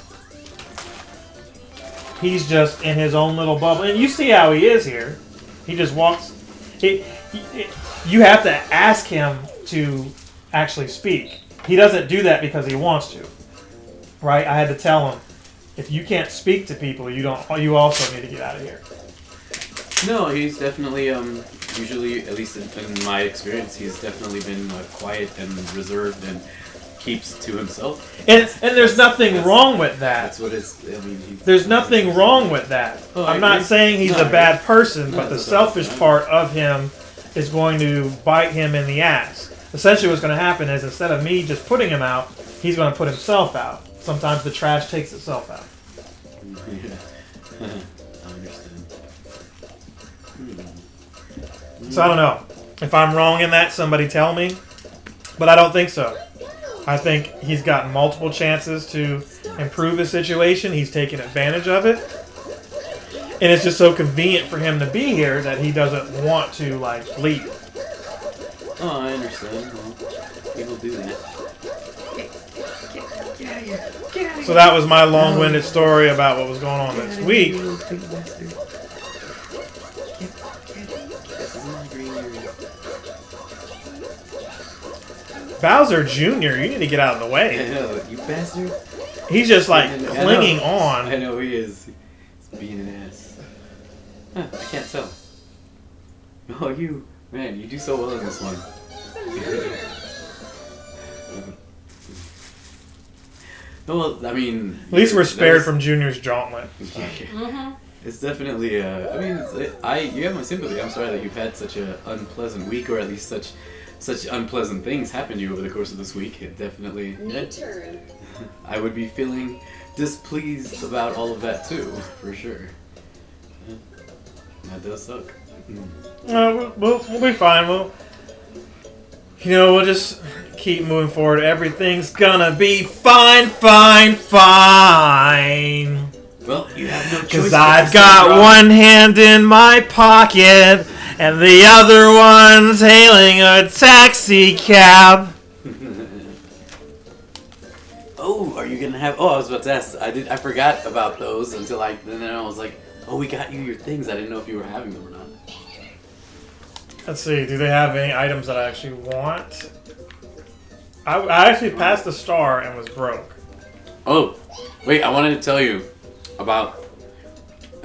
He's just in his own little bubble. And you see how he is here. He just walks. You have to ask him to actually speak. He doesn't do that because he wants to. Right? I had to tell him, if you can't speak to people, you also need to get out of here. No, he's definitely, usually, at least in my experience, he's definitely been quiet and reserved and keeps to himself. And there's nothing wrong with that. That's what it's, I mean... There's nothing wrong with that. Oh, I'm not saying he's a bad person, but the selfish right. part of him is going to bite him in the ass. Essentially what's going to happen is instead of me just putting him out, he's going to put himself out. Sometimes the trash takes itself out. I understand. So I don't know. If I'm wrong in that, somebody tell me. But I don't think so. I think he's gotten multiple chances to improve his situation. He's taken advantage of it. And it's just so convenient for him to be here that he doesn't want to, leave. Oh, I understand. Well, people do that. Get out of here. Get out of here. So that was my long-winded story about what was going on this week. Bowser Jr., you need to get out of the way. I know, you bastard. He's just clinging on. I know he is. He's being an ass. Huh, I can't tell. Oh, you do so well in this one. Well, I mean... At least we're spared from Junior's gauntlet. Mm-hmm. It's definitely, you have my sympathy. I'm sorry that you've had such an unpleasant week, or at least such unpleasant things happen to you over the course of this week. It definitely... I would be feeling displeased about all of that too, for sure. Yeah. That does suck. We'll be fine. We'll just keep moving forward. Everything's gonna be fine. Well, you have no choice. Because I've got one hand in my pocket and the other one's hailing a taxi cab. Oh, are you gonna have? Oh, I was about to ask. I forgot about those until then I was like, oh, we got you your things. I didn't know if you were having them or not. Let's see. Do they have any items that I actually want? I actually passed the star and was broke. Oh, wait! I wanted to tell you about.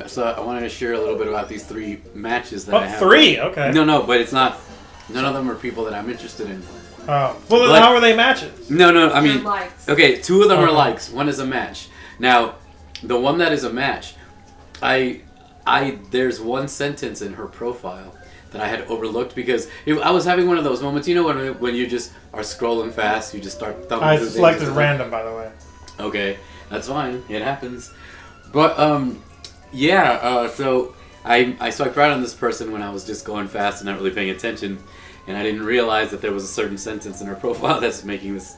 So I wanted to share a little bit about these 3 matches that I have. 3? Okay. No, but it's not. None of them are people that I'm interested in. Oh. Well, then how are they matches? No. I mean, likes. okay, 2 of them are likes. 1 is a match. Now, the one that is a match, there's one sentence in her profile that I had overlooked because I was having one of those moments. You know when you just are scrolling fast, you just start thumbing I through selected things. random, by the way. Okay, that's fine. It happens. But so I swiped right on this person when I was just going fast and not really paying attention, and I didn't realize that there was a certain sentence in her profile that's making this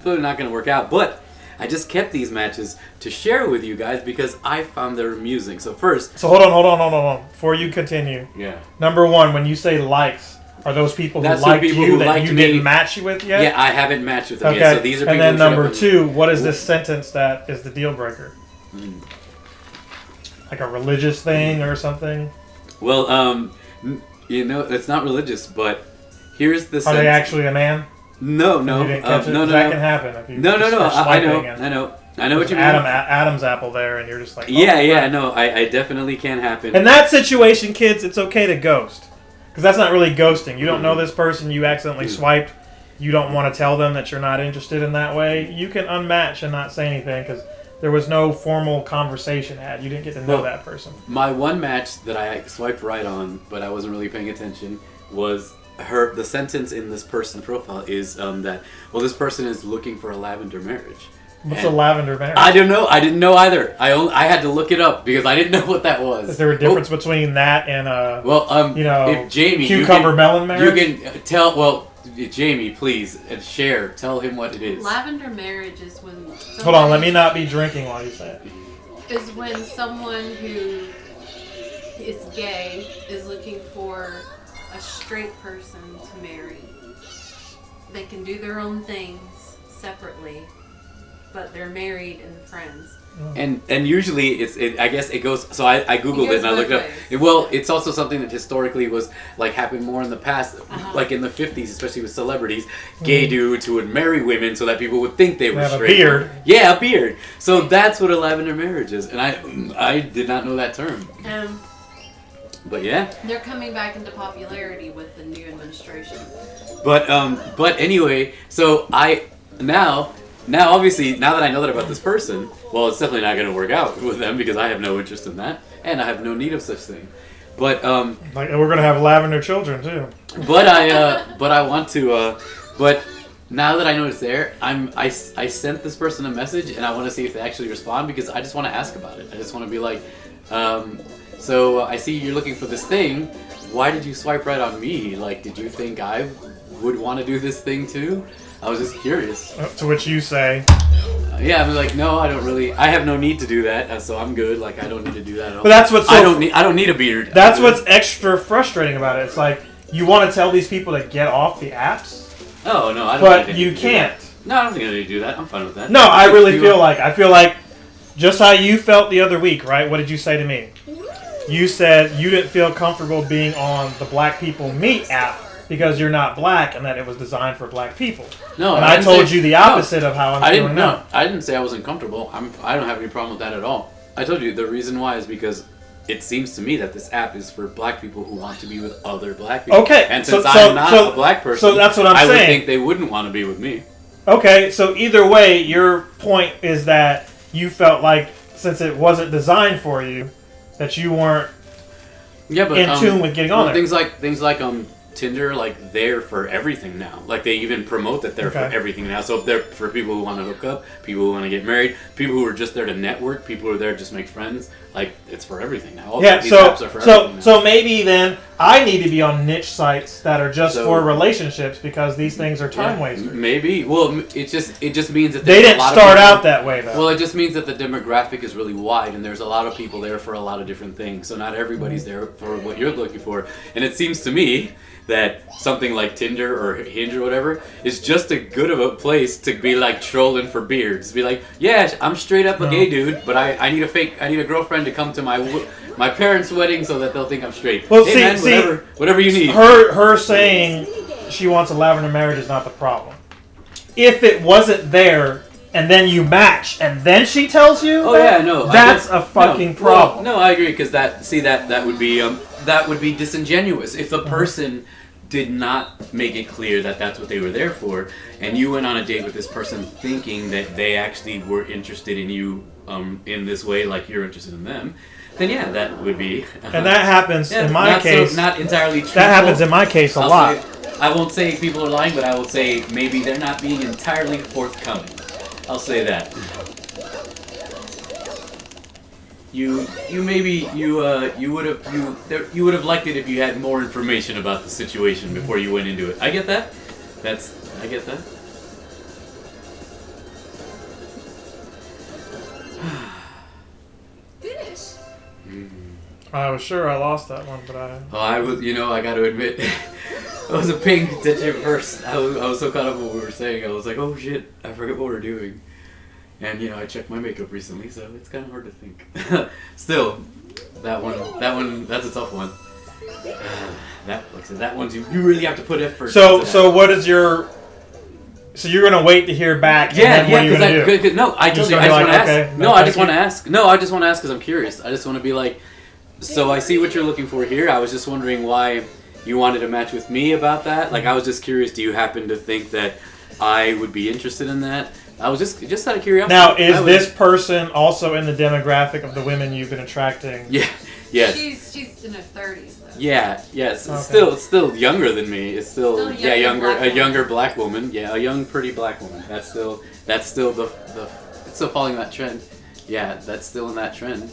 clearly not going to work out. But I just kept these matches to share with you guys because I found them amusing. So first... So hold on. Before you continue. Yeah. Number 1, when you say likes, are those people who liked you that you didn't match with yet? Yeah, I haven't matched with them okay. yet. So these are people. And then number 2, what is this sentence that is the deal breaker? Like a religious thing or something? Well, it's not religious, but here's the sentence. Are they actually a man? No. That can happen if you No. I know what you mean. Adam's apple there, and you're just like, oh, yeah. No, I definitely can happen. In that situation, kids, it's okay to ghost, because that's not really ghosting. You don't know this person. You accidentally swiped. You don't want to tell them that you're not interested in that way. You can unmatch and not say anything because there was no formal conversation had. You didn't get to know that person. My one match that I swiped right on, but I wasn't really paying attention, was the sentence in this person's profile is that, well, this person is looking for a lavender marriage. What's a lavender marriage? I don't know. I didn't know either. I had to look it up because I didn't know what that was. Is there a difference between that and if Jamie, cucumber melon marriage? You can tell. Well, Jamie, please share. Tell him what it is. Lavender marriage is when. Hold on, let me not be drinking while you say it. Is when someone who is gay is looking for a straight person to marry. They can do their own things separately, but they're married and friends. And usually I guess it goes. So I googled it and I looked it up. Well, it's also something that historically was like happened more in the past, like in the 50s, especially with celebrities, gay dudes who would marry women so that people would think they were straight. A beard. Yeah, a beard. So that's what a lavender marriage is, and I did not know that term. But yeah, they're coming back into popularity with the new administration. But anyway, so now obviously now that I know that about this person, well, it's definitely not going to work out with them because I have no interest in that and I have no need of such thing. But like we're going to have lavender children too. But I want to but now that I know it's there, I sent this person a message and I want to see if they actually respond because I just want to ask about it. I just want to be like so I see you're looking for this thing. Why did you swipe right on me? Like, did you think I would want to do this thing too? I was just curious. To which you say, yeah, I'm like, no, I don't really. I have no need to do that, so I'm good. Like, I don't need to do that at all. But that's what's I don't need a beard. That's what's extra frustrating about it. It's like you want to tell these people to get off the apps. Oh no, I don't. But you can't. No, I don't think I need to do that. I'm fine with that. No, I really feel like just how you felt the other week, right? What did you say to me? You said you didn't feel comfortable being on the Black People Meet app because you're not black and that it was designed for black people. No, and I told you the opposite of how I'm feeling now. I didn't say I wasn't comfortable. I don't have any problem with that at all. I told you the reason why is because it seems to me that this app is for black people who want to be with other black people. Okay. And since I'm not a black person, so that's what I'm saying. I would think they wouldn't want to be with me. Okay, so either way, your point is that you felt like since it wasn't designed for you, that you weren't in tune with getting on there. Things like Tinder, like they're for everything now. Like they even promote that they're for everything now. So if they're for people who want to hook up, people who want to get married, people who are just there to network, people who are there to just make friends. Like it's for everything now. All these apps are for everything now. So maybe then I need to be on niche sites that are just for relationships because these things are time wasters. Maybe. Well, it just means that they didn't start out that way though. Well, it just means that the demographic is really wide and there's a lot of people there for a lot of different things. So not everybody's there for what you're looking for. And it seems to me that something like Tinder or Hinge or whatever is just a good of a place to be like trolling for beards. Be like, yeah, I'm straight up a gay dude, but I need a girlfriend to come to my parents' wedding so that they'll think I'm straight. Well, hey, man, whatever you need. Her saying she wants a lavender marriage is not the problem. If it wasn't there and then you match and then she tells you, that's a fucking problem. Well, no, I agree because that would be disingenuous if the person did not make it clear that that's what they were there for, and you went on a date with this person thinking that they actually were interested in you in this way, like you're interested in them, then yeah, that would be. And that happens in my case. Not entirely true. That happens in my case a lot. I won't say people are lying, but I will say maybe they're not being entirely forthcoming. I'll say that. You would have liked it if you had more information about the situation before you went into it. I get that. I get that. Finish. I was sure I lost that one, but I. Oh, I was. I got to admit, I wasn't paying attention at first. I was so caught up in what we were saying. I was like, oh shit, I forget what we're doing. And I checked my makeup recently, so it's kind of hard to think. Still, that one, that's a tough one. That one's you really have to put effort. So what is your? So you're gonna wait to hear back? Yeah, because no, I just want to ask. No, I just want to ask. No, I just want to ask because I'm curious. I just want to be like, so I see what you're looking for here. I was just wondering why you wanted to match with me about that. Like, I was just curious. Do you happen to think that I would be interested in that? I was just out of curiosity. Now, is this person also in the demographic of the women you've been attracting? Yeah, yes. She's in her 30s though. Yeah, yes. Okay. It's still younger than me. It's still younger a younger black woman. Yeah, a young, pretty black woman. That's still the still following that trend. Yeah, that's still in that trend.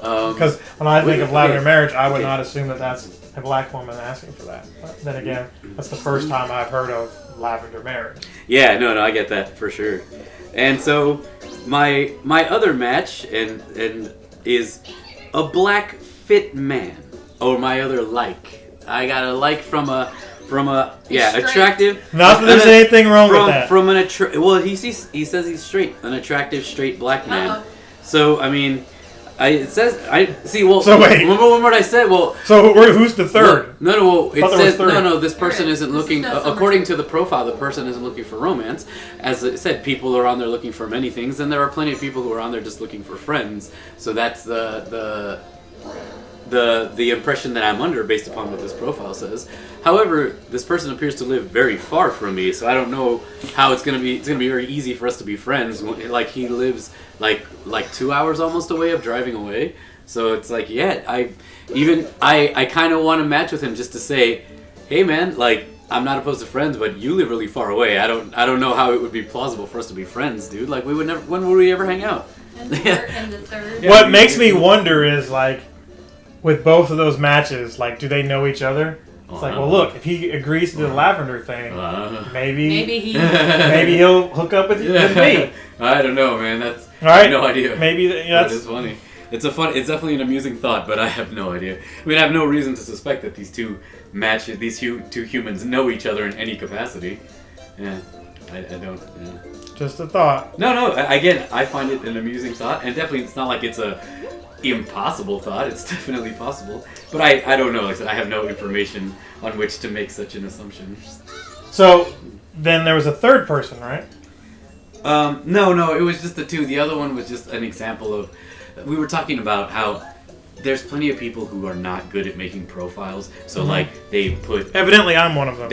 Because when I think of lavender okay. marriage, I would Okay. not assume that that's a black woman asking for that. But then again, that's the first time I've heard of lavender marriage. Yeah, no, I get that for sure. And so my other match and is a black fit man. Or my other like. I got a like from a Straight. attractive. Not that there's anything wrong with that. From an well, he says he's straight, an attractive straight black man. Uh-oh. So I mean, it says I see. Well, So wait. remember what I said? Well, So who's the third? well, it thought there was says three. no. This person Alright, isn't this looking. is not According to the profile, the person isn't looking for romance. As it said, people are on there looking for many things, and there are plenty of people who are on there just looking for friends. So that's the impression that I'm under based upon what this profile says. However, this person appears to live very far from me, so I don't know how it's gonna be. It's gonna be very easy for us to be friends. Like he lives like 2 hours almost away of driving away. So it's like, yeah, I kind of want to match with him just to say, hey man, like I'm not opposed to friends, but you live really far away. I don't know how it would be plausible for us to be friends, dude. Like we would never. When would we ever hang out? And the third. Yeah. What makes me wonder is, like, with both of those matches, like, do they know each other? It's like, well, look, if he agrees to the lavender thing, maybe he'll hook up with me. I don't know, man. That's All I right. have no idea. Maybe But that's it's funny. It's definitely an amusing thought, but I have no idea. I mean, I have no reason to suspect that these two humans know each other in any capacity. Yeah, I don't. Yeah. just a thought. No. Again, I find it an amusing thought, and definitely it's not like it's a impossible thought. It's definitely possible, but I don't know. Like I said, I have no information on which to make such an assumption. So then there was a third person, right? No, it was just the two. The other one was just an example of. We were talking about how there's plenty of people who are not good at making profiles. So like they put. Evidently, I'm one of them.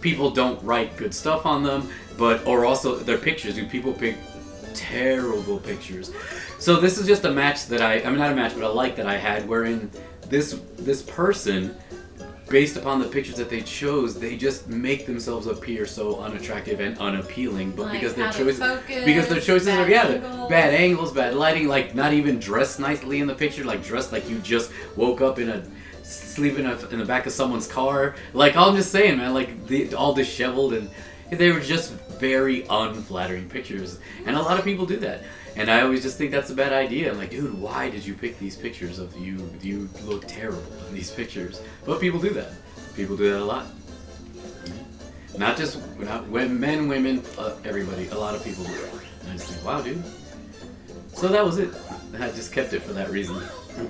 People don't write good stuff on them, or also their pictures. People pick terrible pictures. So this is just a match that not a match, but a like that I had, wherein this person, based upon the pictures that they chose, they just make themselves appear so unattractive and unappealing. But Like because their out of choices, focus, are bad angles. bad angles, bad lighting, like not even dressed nicely in the picture, like dressed like you just woke up sleeping in the back of someone's car. Like I'm just saying, man, like all disheveled, and they were just very unflattering pictures, and a lot of people do that. And I always just think that's a bad idea. I'm like, dude, why did you pick these pictures of you? You look terrible in these pictures. But people do that. People do that a lot. Not men, women, everybody. A lot of people do it. And I just think, wow, dude. So that was it. I just kept it for that reason.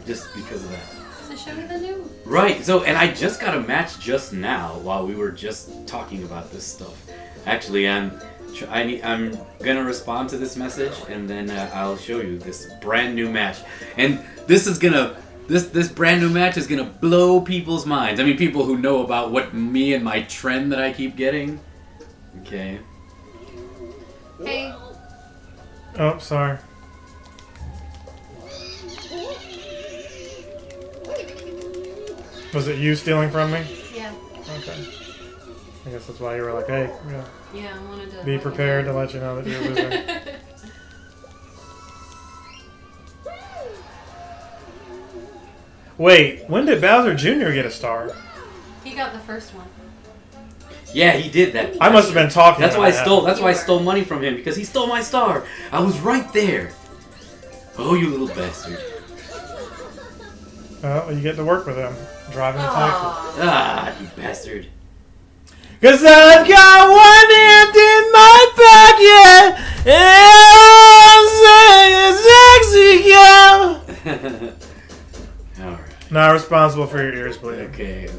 Just because of that. So show me the new. Right. So, and I just got a match just now while we were just talking about this stuff. Actually, I'm gonna respond to this message, and then I'll show you this brand new match. And this brand new match is gonna blow people's minds. I mean, people who know about what me and my trend that I keep getting. Okay. Hey. Oh, sorry. Was it you stealing from me? Yeah. Okay. I guess that's why you were like, hey, Yeah, I wanted to. be prepared to let you know that you're losing. Wait, when did Bowser Jr. get a star? He got the first one. Yeah, he did that. I must have been talking. That's why I about stole. that. That's why I stole money from him, because he stole my star. I was right there. Oh, you little bastard! Well, you get to work with him, driving a taxi. Aw. Ah, you bastard! 'Cause I've got one hand in my pocket, and I'm saying sexy girl. All right. Not responsible for your ears bleeding. Okay.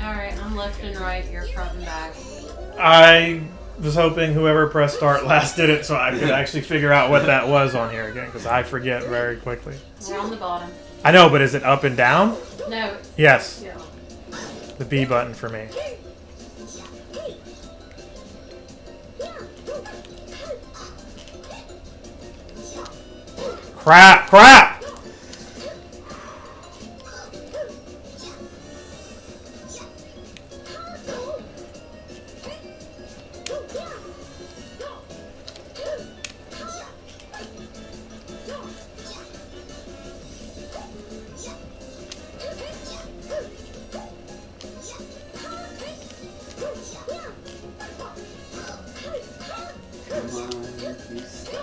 Alright, I'm left and right, you're front and back. I was hoping whoever pressed start last did it so I could actually figure out what that was on here again, because I forget very quickly. We're on the bottom. I know, but is it up and down? No. Yes. Yeah. The B button for me. Crap!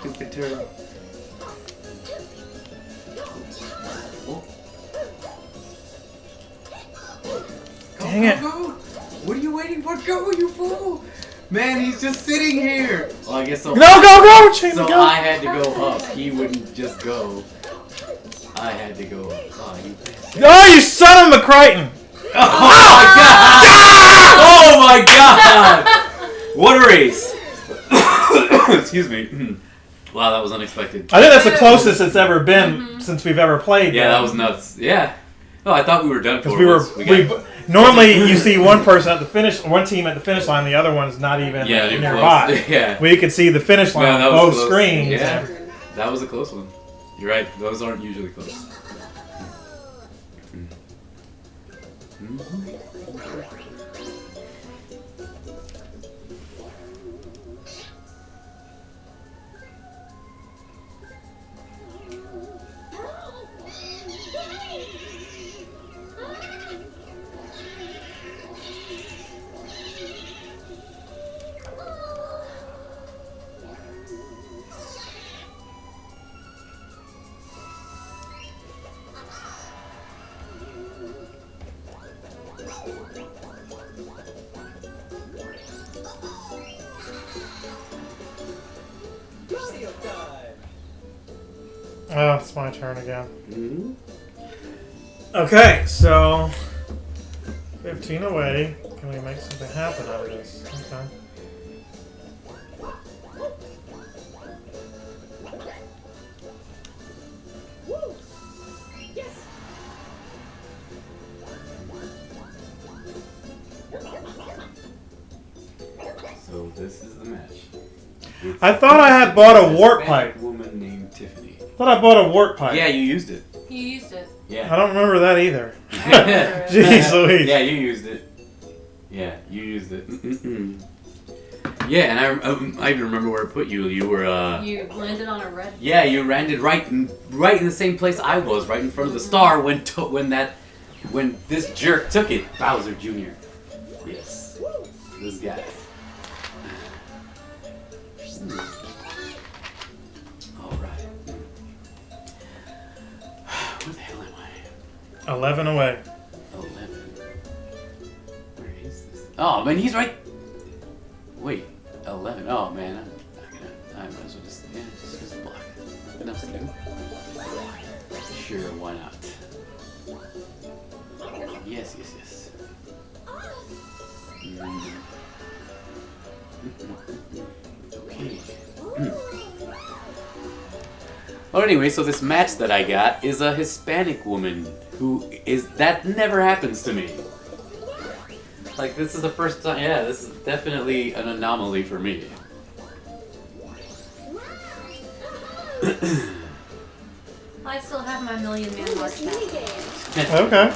Stupid turtle. Oh. Dang it. Go. What are you waiting for? Go, you fool! Man, he's just sitting here. Well, I guess so. No, go! Chain So go. I had to go up. He wouldn't just go. I had to go. Oh, you bastard. Oh, you son of a Crichton! Oh my god! What a race! Excuse me. Wow, that was unexpected. I think that's the closest it's ever been since we've ever played. Yeah, that was nuts. Yeah. Oh, I thought we were done for. Because normally you see one person at the finish, one team at the finish line, the other one's not even nearby. Close. Yeah. We could see the finish line on both close. screens. Yeah, that was a close one. You're right. Those aren't usually close. Oh, it's my turn again. Okay, so 15 away. Can we make something happen out of this? Okay. So this is the match. I thought I had bought a wart pipe. Woman named Tiffany. I thought I bought a wart pipe. Yeah, you used it. You used it. Yeah. I don't remember that either. Jeez Louise. Yeah, you used it. Yeah, you used it. Yeah, and I even remember where I put you. You were You landed on a red. Yeah, you landed right in the same place I was, right in front of the star when this jerk took it, Bowser Jr. Yes, this guy. All right. Where the hell am I? 11 away. 11. Where is this? Oh man, he's right. Wait, 11. Oh man, I might as well just block. Nothing else to do. Sure, why not? Yes. Okay. Well, anyway, so this match that I got is a Hispanic woman that never happens to me. Like, this is the first time. Yeah, this is definitely an anomaly for me. I still have my $1,000,000 man mark back. Okay.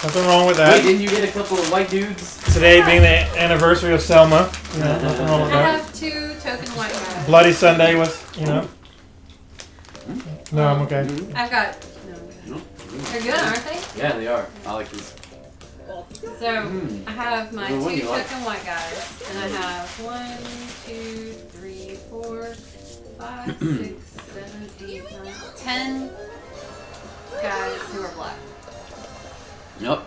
Nothing wrong with that. Wait, didn't you get a couple of white dudes? Today being the anniversary of Selma. You know, nothing wrong with I that. have 2 token white guys. Bloody Sunday was, you know. No, I'm okay. I've got. No. They're good, aren't they? Yeah, they are. I like these. So I have my Well, what 2 do you token like? white guys, and I have 1, 2, 3, 4, 5, 6, 7, 8, 9, 10 guys who are black. Yep.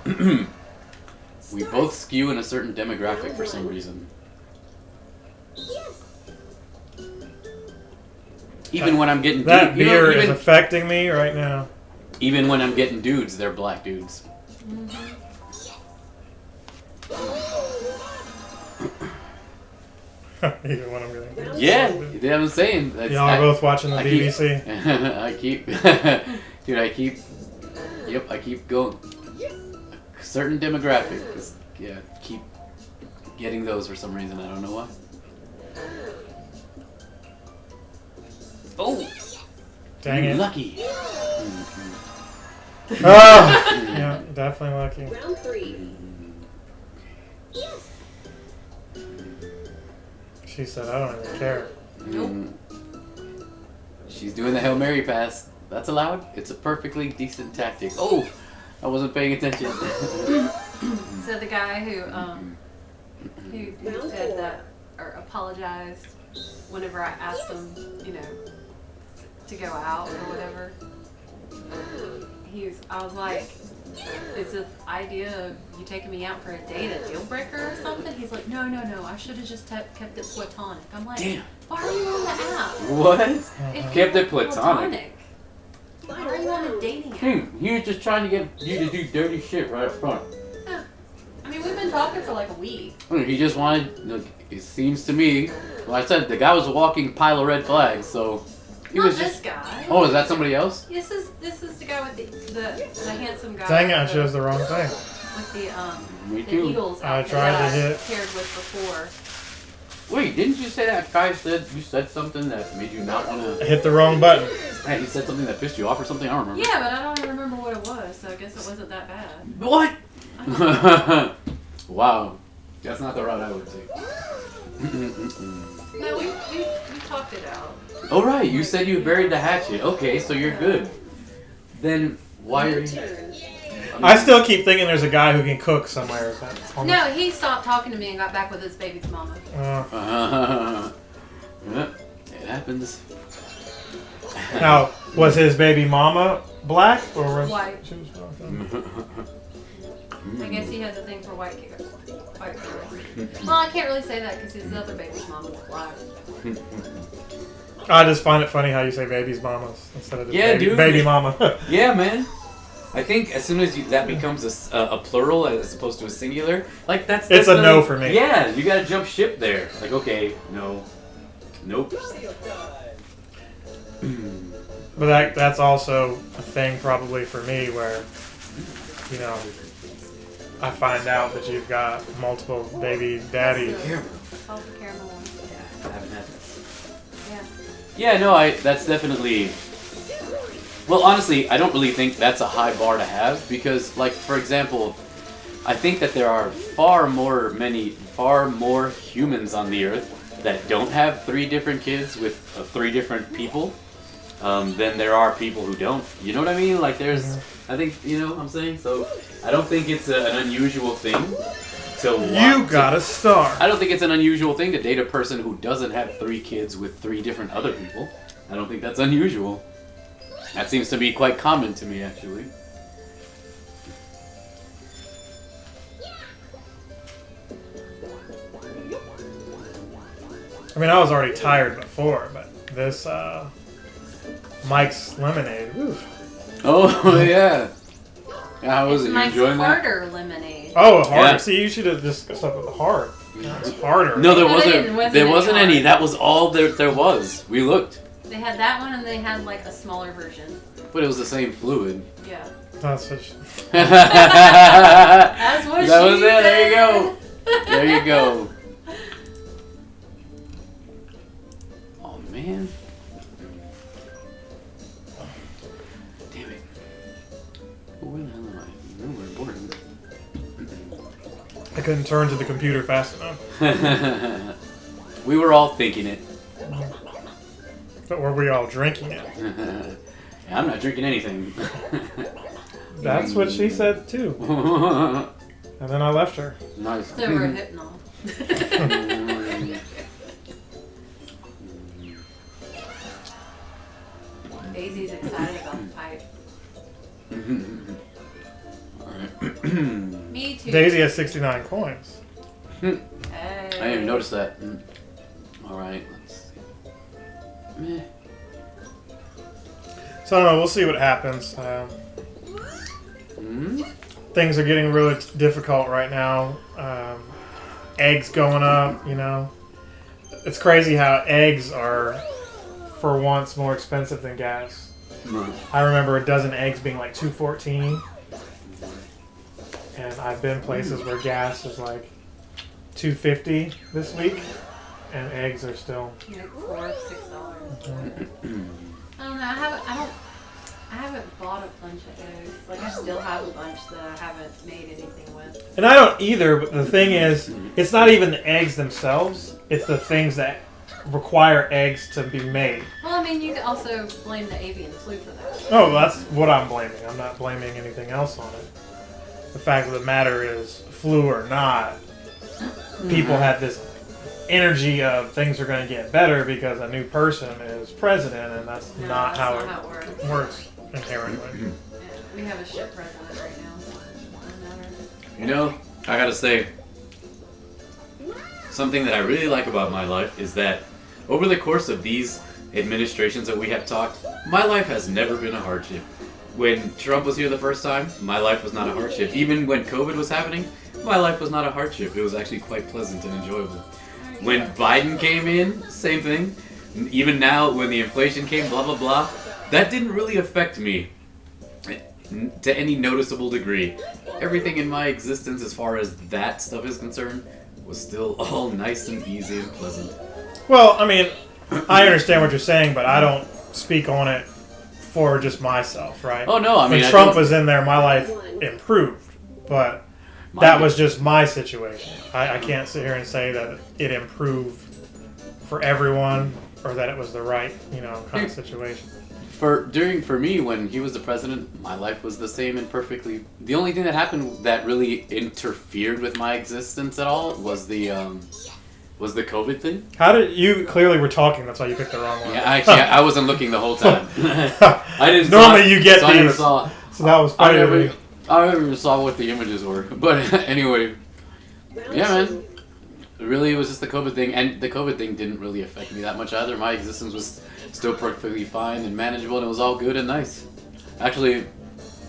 We both skew in a certain demographic for some reason. Even when I'm getting That dudes, beer is affecting me right now. even when I'm getting dudes, they're black dudes. Even when I'm getting dudes. Yeah, you know what I'm saying. That's- Y'all are both watching the BBC. I keep going. A certain demographic, keep getting those for some reason. I don't know why. Oh, Dang it. lucky. Oh! Yeah, definitely lucky. Round 3. She said, I don't even care. Nope. She's doing the Hail Mary pass. That's allowed. It's a perfectly decent tactic. Oh, I wasn't paying attention. So the guy who said that or apologized whenever I asked him, to go out or whatever, I was like, is the idea of you taking me out for a date a deal breaker or something? He's like, no, I should have just kept it platonic. I'm like, Damn. why are you on the app? What? If Kept you it were platonic. Why are you on a dating app? He was just trying to get you to do dirty shit right up front. Yeah. I mean, we've been talking for like a week. He just wanted, look, it seems to me, like I said, the guy was a walking pile of red flags, so he Not was this just... guy. Oh, is that somebody else? This is the guy with the handsome guy. Dang it, I with chose the wrong thing. With Me the too. Eagles I outfit tried to that hit. I paired with before. Wait, didn't you say that guy said you said something that made you not want I to... hit the wrong button. Hey, he said something that pissed you off or something? I don't remember. Yeah, but I don't even remember what it was, so I guess it wasn't that bad. What? Wow. That's not the route I would take. No, we talked it out. Oh, right. You said you buried the hatchet. Okay, so you're good. Then why are you... I still keep thinking there's a guy who can cook somewhere. No, he stopped talking to me and got back with his baby's mama. Yeah, it happens. Now, was his baby mama black or was White. she was black? I guess he has a thing for white girls. Well, I can't really say that because his other baby's mama was black. I just find it funny how you say baby's mamas instead of just dude. baby mama. Yeah, man. I think as soon as that becomes a plural as opposed to a singular, like that's It's a no definitely- for me. Yeah, you gotta jump ship there. Like, okay, no, nope. But that's also a thing probably for me where, I find out that you've got multiple baby daddies. Salted caramel one. I haven't had that. Yeah. Yeah, no, that's definitely... Well, honestly, I don't really think that's a high bar to have because, like, for example, I think that there are far more humans on the earth that don't have 3 different kids with 3 different people than there are people who don't. You know what I mean? Like, there's... I think, you know what I'm saying? So, I don't think it's an unusual thing to want You got a star. I don't think it's an unusual thing to date a person who doesn't have 3 kids with 3 different other people. I don't think that's unusual. That seems to be quite common to me, actually. I mean, I was already tired before, but this Mike's Lemonade. Ooh. Oh, yeah. How was it? You Mike's enjoying that? harder lemonade. Oh, harder. Yeah. See, you should have just stuck with the hard. It's harder. No, there No, there wasn't any any. That was all there was. We looked. They had that one and they had like a smaller version. But it was the same fluid. Yeah. That's such... That's what That she was it. There you said. go. There you go. Oh, man. Damn it. Where the hell am I? No, we're boring. I couldn't turn to the computer fast enough. We were all thinking it. But were we all drinking it? Yeah, I'm not drinking anything. That's what she said too. And then I left her. Nice. So we're hitting off. Daisy's excited about the pipe. Me too. Daisy has 69 coins. Hey. I didn't even notice that. Alright, let's see. Meh. So I don't know, we'll see what happens. Things are getting really difficult right now. Eggs going up, you know. It's crazy how eggs are, for once, more expensive than gas. I remember a dozen eggs being like $2.14. And I've been places where gas is like $2.50 this week, and eggs are still. Like $4 or $6. I don't know. I haven't bought a bunch of eggs. Like I still have a bunch that I haven't made anything with. And I don't either. But the thing is, it's not even the eggs themselves; it's the things that require eggs to be made. Well, I mean, you could also blame the avian flu for that. Oh, that's what I'm blaming. I'm not blaming anything else on it. The fact of the matter is, flu or not, people have this energy of things are going to get better because a new person is president, and that's No, not that's how not how it works inherently. Yeah, we have a shit president right now. So it doesn't matter. You know, I gotta say, something that I really like about my life is that over the course of these administrations that we have talked, my life has never been a hardship. When Trump was here the first time, my life was not a hardship. Even when COVID was happening, my life was not a hardship. It was actually quite pleasant and enjoyable. When Biden came in, same thing. Even now, when the inflation came, blah, blah, blah, that didn't really affect me to any noticeable degree. Everything in my existence, as far as that stuff is concerned, was still all nice and easy and pleasant. Well, I mean, I understand what you're saying, but I don't speak on it for just myself, right? Oh, no, I mean... When Trump was in there, my life improved, but that was just my situation. I can't sit here and say that it improved for everyone or that it was the right, kind of situation. For me, when he was the president, my life was the same and perfectly... The only thing that happened that really interfered with my existence at all was the COVID thing. How did you clearly were talking? That's why you picked the wrong one. Yeah, actually, I wasn't looking the whole time. I didn't. Normally, you get so these. I never saw. So that was funny. I never even saw what the images were. But anyway, yeah, man. Really, it was just the COVID thing, and the COVID thing didn't really affect me that much either. My existence was still perfectly fine and manageable, and it was all good and nice. Actually,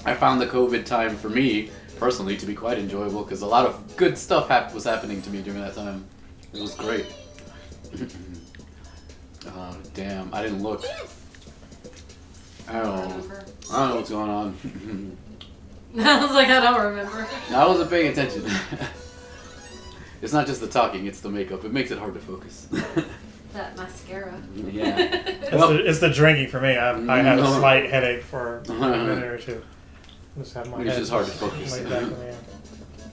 I found the COVID time for me personally to be quite enjoyable because a lot of good stuff was happening to me during that time. It was great. Oh, damn. I didn't look. I don't know what's going on. I was like, I don't remember. I wasn't paying attention. It's not just the talking, it's the makeup. It makes it hard to focus. That mascara. Yeah. It's the drinking for me. I had a slight headache for a minute or two. Just have my It's head just hard to focus. laid back in the air.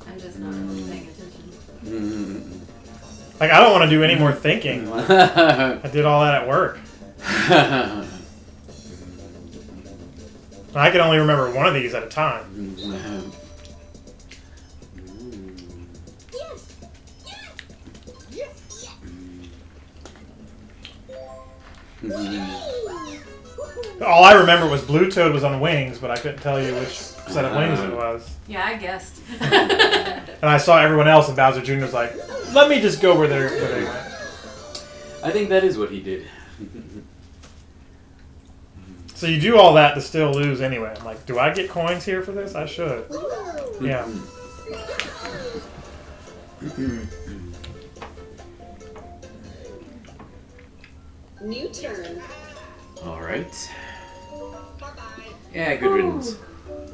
I'm just not really paying attention. Like, I don't want to do any more thinking. Like, I did all that at work. I can only remember one of these at a time. All I remember was Blue Toad was on wings, but I couldn't tell you which set of wings it was. Yeah, I guessed. And I saw everyone else, and Bowser Jr. was like, let me just go where they went. I think that is what he did. So you do all that to still lose anyway. I'm like, do I get coins here for this? I should. Yeah. New turn. Alright. Yeah, good riddance.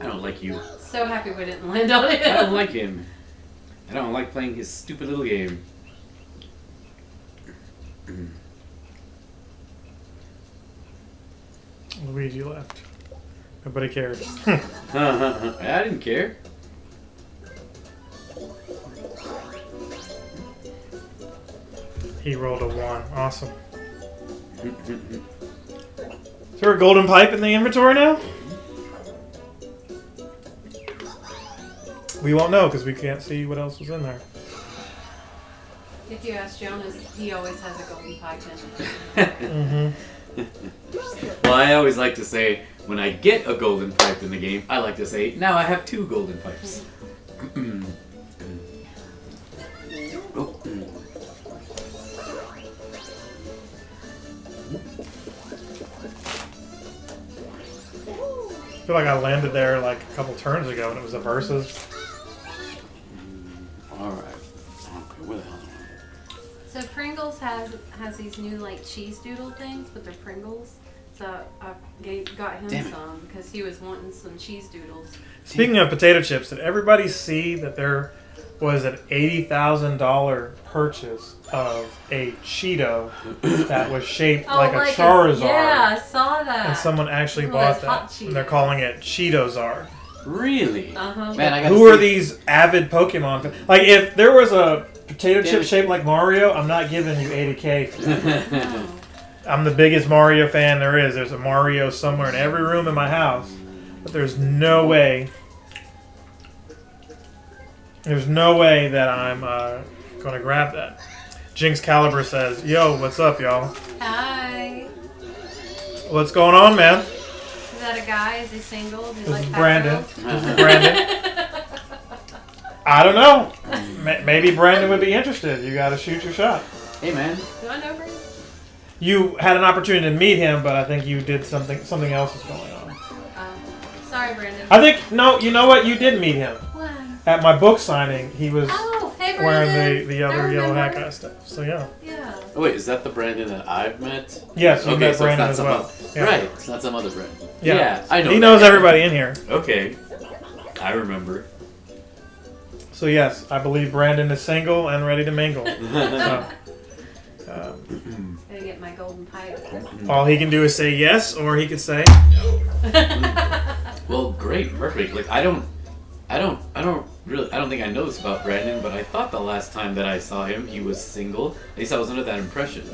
I don't like you. So happy we didn't land on it. I don't like him. I don't like playing his stupid little game. Luigi left. Nobody cared. I didn't care. He rolled a 1. Awesome. Is there a golden pipe in the inventory now? We won't know because we can't see what else was in there. If you ask Jonas, he always has a golden pipe in it. Well, I always like to say, when I get a golden pipe in the game, I like to say, now I have 2 golden pipes. I feel like I landed there like a couple turns ago and it was a versus. Alright. Okay, where the hell am I? So Pringles has these new like cheese doodle things, but they're Pringles. So I got him some because he was wanting some cheese doodles. Speaking of potato chips, did everybody see that there was an $80,000 purchase of a Cheeto that was shaped like a Charizard? Yeah, I saw that. And someone actually One bought of those that. hot And they're Cheetos. calling it Cheetozard. Really? Uh-huh. Man, I gotta Who are see- these avid Pokemon fans? Like, if there was a potato Damn chip it. shaped like Mario, I'm not giving you $80K for that. Oh. I'm the biggest Mario fan there is. There's a Mario somewhere in every room in my house. But there's no way... There's no way that I'm going to grab that. Jinx Caliber says, "Yo, what's up, y'all? Hi. What's going on, man?" Is that a guy? Is he single? Does he This like is fat Brandon. girls? This is Brandon. I don't know. Maybe Brandon would be interested. You got to shoot your shot. Hey, man. Do I know Brandon? You had an opportunity to meet him, but I think you did something else is going on. Sorry, Brandon. I think no. You know what? You did meet him What? at my book signing. He was Oh, hey, wearing Brandon. the I other yellow hat remember. kind of stuff. So yeah. Yeah. Oh, wait, is that the Brandon that I've met? Yes, you met so it's Brandon not as some well. other- Yeah. Right, it's not some other Brandon. Yeah. I know. He that knows guy. everybody in here. Okay. I remember. So yes, I believe Brandon is single and ready to mingle. So, Gotta get my golden pipe. all he can do is say yes, or he could say Well, great, perfect. Like I don't think I know this about Brandon, but I thought the last time that I saw him, he was single. At least I was under that impression,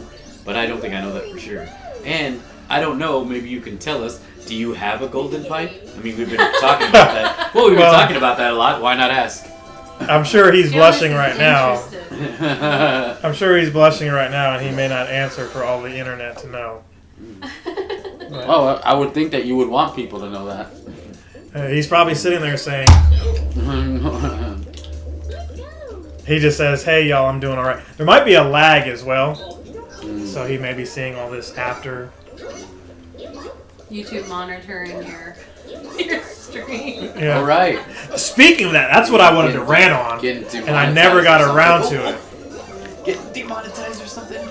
but I don't think I know that for sure. And I don't know. Maybe you can tell us. Do you have a golden pipe? I mean, we've been talking about that. Well, we've been talking about that a lot. Why not ask? I'm sure he's blushing Jonas right is now. interested. I'm sure he's blushing right now, and he may not answer for all the internet to know. But, Oh, I would think that you would want people to know that. he's probably sitting there saying, he just says, "Hey, y'all, I'm doing all right." There might be a lag as well, so he may be seeing all this after. YouTube monitoring your stream. Yeah. All right. Speaking of that, that's what I wanted to rant on, Getting and I never got around to it. Get demonetized or something.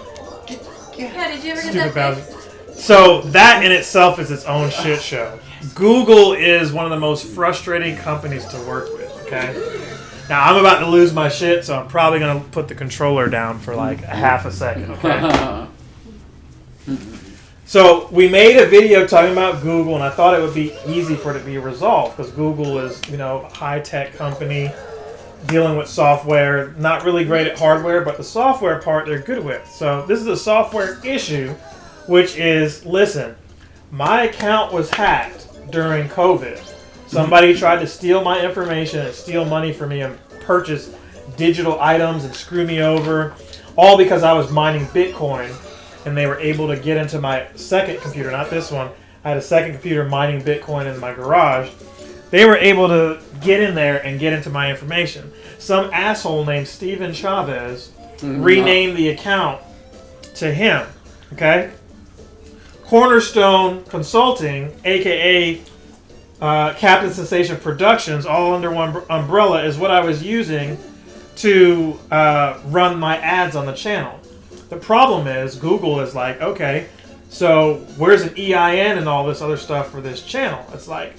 Yeah, did you ever get Stupid that Bowser. fixed? So that in itself is its own shit show. Google is one of the most frustrating companies to work with, okay? Now, I'm about to lose my shit, so I'm probably going to put the controller down for like a half a second, okay? So we made a video talking about Google, and I thought it would be easy for it to be resolved because Google is, you know, a high-tech company dealing with software, not really great at hardware, but the software part they're good with. So this is a software issue, which is, listen, my account was hacked during COVID. Somebody tried to steal my information and steal money from me and purchase digital items and screw me over, all because I was mining Bitcoin, and they were able to get into my second computer, not this one. I had a second computer mining Bitcoin in my garage. They were able to get in there and get into my information. Some asshole named Steven Chavez renamed the account to him, okay? Cornerstone Consulting, aka Captain Sensation Productions, all under one umbrella, is what I was using to run my ads on the channel. The problem is Google is like, okay, so where's an EIN and all this other stuff for this channel? It's like,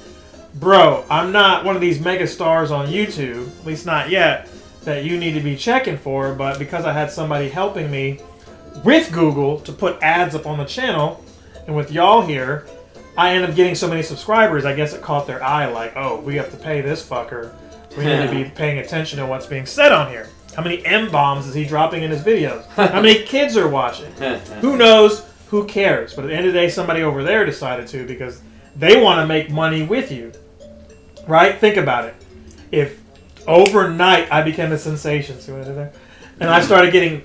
bro, I'm not one of these mega stars on YouTube, at least not yet, that you need to be checking for, but because I had somebody helping me with Google to put ads up on the channel, and with y'all here, I end up getting so many subscribers, I guess it caught their eye, like, oh, we have to pay this fucker. We need to be paying attention to what's being said on here. How many M-bombs is he dropping in his videos? How many kids are watching? Who knows? Who cares? But at the end of the day, somebody over there decided to because they want to make money with you. Right? Think about it. If overnight I became a sensation, see what I did there? And I started getting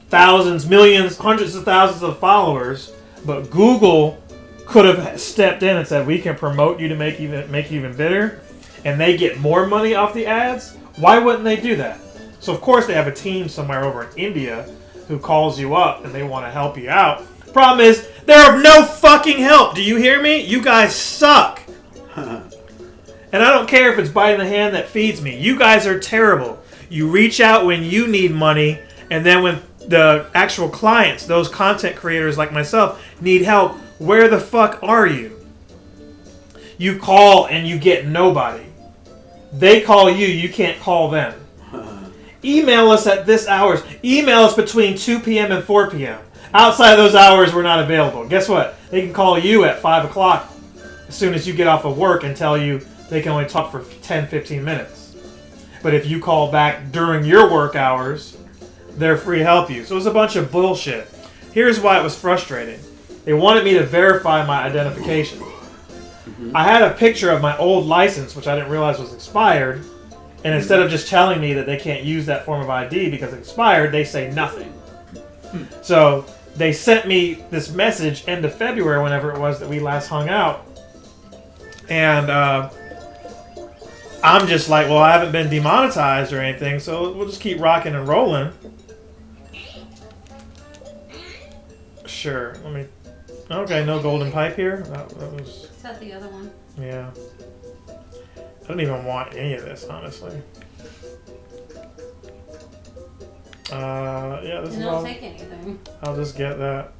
thousands, millions, hundreds of thousands of followers, but Google could have stepped in and said, we can promote you to make you even bigger, and they get more money off the ads, why wouldn't they do that? So of course they have a team somewhere over in India who calls you up and they want to help you out. Problem is, they're of no fucking help. Do you hear me? You guys suck. And I don't care if it's biting the hand that feeds me. You guys are terrible. You reach out when you need money, and then when the actual clients, those content creators like myself, need help, where the fuck are you? You call and you get nobody. They call you, you can't call them. Email us at this hours. Email us between 2 p.m. and 4 p.m. Outside of those hours, we're not available. Guess what? They can call you at 5 o'clock as soon as you get off of work and tell you they can only talk for 10, 15 minutes. But if you call back during your work hours, they're free to help you. So it was a bunch of bullshit. Here's why it was frustrating. They wanted me to verify my identification. I had a picture of my old license, which I didn't realize was expired. And instead of just telling me that they can't use that form of ID because it's expired, they say nothing. So they sent me this message end of February, whenever it was that we last hung out. And I'm just like, well, I haven't been demonetized or anything, so we'll just keep rocking and rolling. Sure, let me... Okay, no golden pipe here? That was... Is that the other one? Yeah. I don't even want any of this, honestly. Yeah, this And is don't all... take anything. I'll just get that.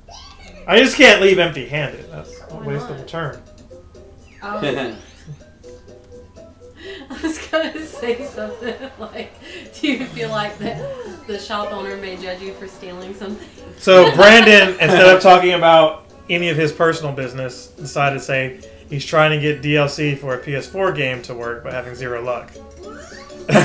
I just can't leave empty-handed. That's a Why waste not? of a turn. Oh. I was gonna say something like, do you feel like the shop owner may judge you for stealing something? So Brandon, instead of talking about any of his personal business, decided to say he's trying to get DLC for a PS4 game to work, but having zero luck.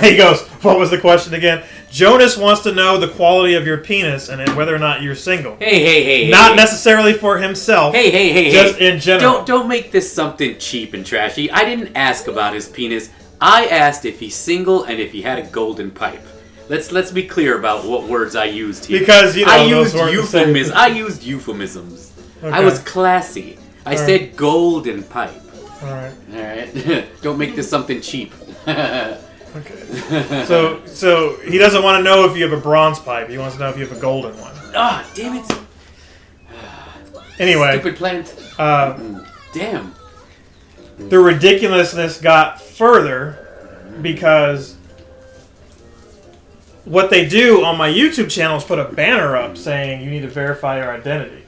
He goes, what was the question again? Jonas wants to know the quality of your penis and whether or not you're single. Hey. Not necessarily for himself. Hey. Just in general. Don't make this something cheap and trashy. I didn't ask about his penis. I asked if he's single and if he had a golden pipe. Let's be clear about what words I used here. Because, you know, I those used weren't the same. euphemisms. I used euphemisms. I Okay. was classy. I All said golden pipe. Alright. All right. Don't make this something cheap. Okay. So he doesn't want to know if you have a bronze pipe. He wants to know if you have a golden one. Ah, damn it. Anyway, Stupid plant. Damn. the ridiculousness got further because what they do on my YouTube channel is put a banner up saying you need to verify your identity.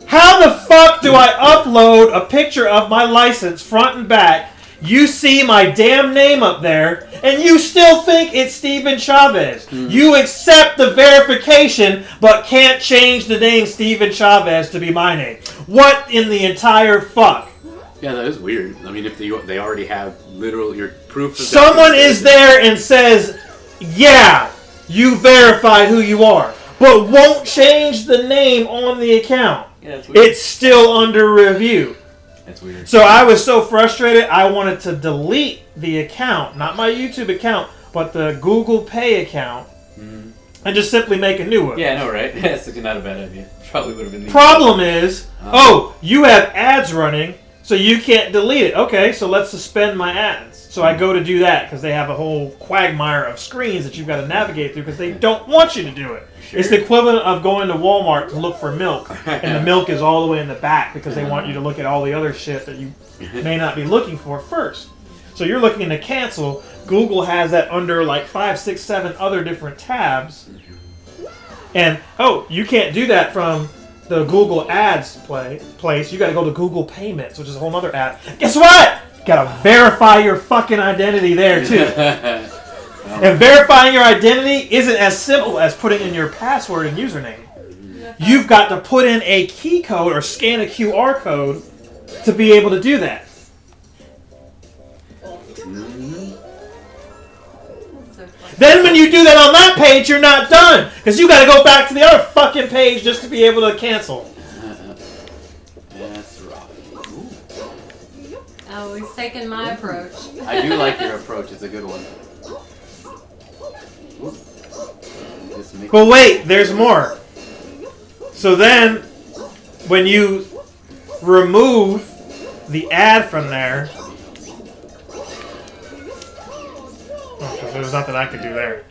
How the fuck do I upload a picture of my license front and back? You see my damn name up there, and you still think it's Steven Chavez. You accept the verification, but can't change the name Steven Chavez to be my name. What in the entire fuck? Yeah, that is weird. I mean, if they already have literal your proof. Of Someone is there and says, yeah, you verified who you are, but won't change the name on the account. Yeah, that's weird. It's still under review. That's weird. So I was so frustrated, I wanted to delete the account, not my YouTube account, but the Google Pay account, and just simply make a new one. Yeah, I know, right? That's actually not a bad idea. Probably would have been. Problem is, you have ads running, so you can't delete it. Okay, so let's suspend my ads. So I go to do that because they have a whole quagmire of screens that you've got to navigate through because they don't want you to do it. Sure. It's the equivalent of going to Walmart to look for milk, and the milk is all the way in the back because they want you to look at all the other shit that you may not be looking for first. So you're looking to cancel. Google has that under like 5, 6, 7 other different tabs. And, you can't do that from the Google Ads place. You got to go to Google Payments, which is a whole other app. Guess what? Got to verify your fucking identity there, too. And verifying your identity isn't as simple as putting in your password and username. You've got to put in a key code or scan a QR code to be able to do that. Then when you do that on that page, you're not done. Because you got to go back to the other fucking page just to be able to cancel. That's rough. Oh, he's taking my approach. I do like your approach. It's a good one. But wait, there's more. So then, when you remove the ad from there, because there's nothing I could do there.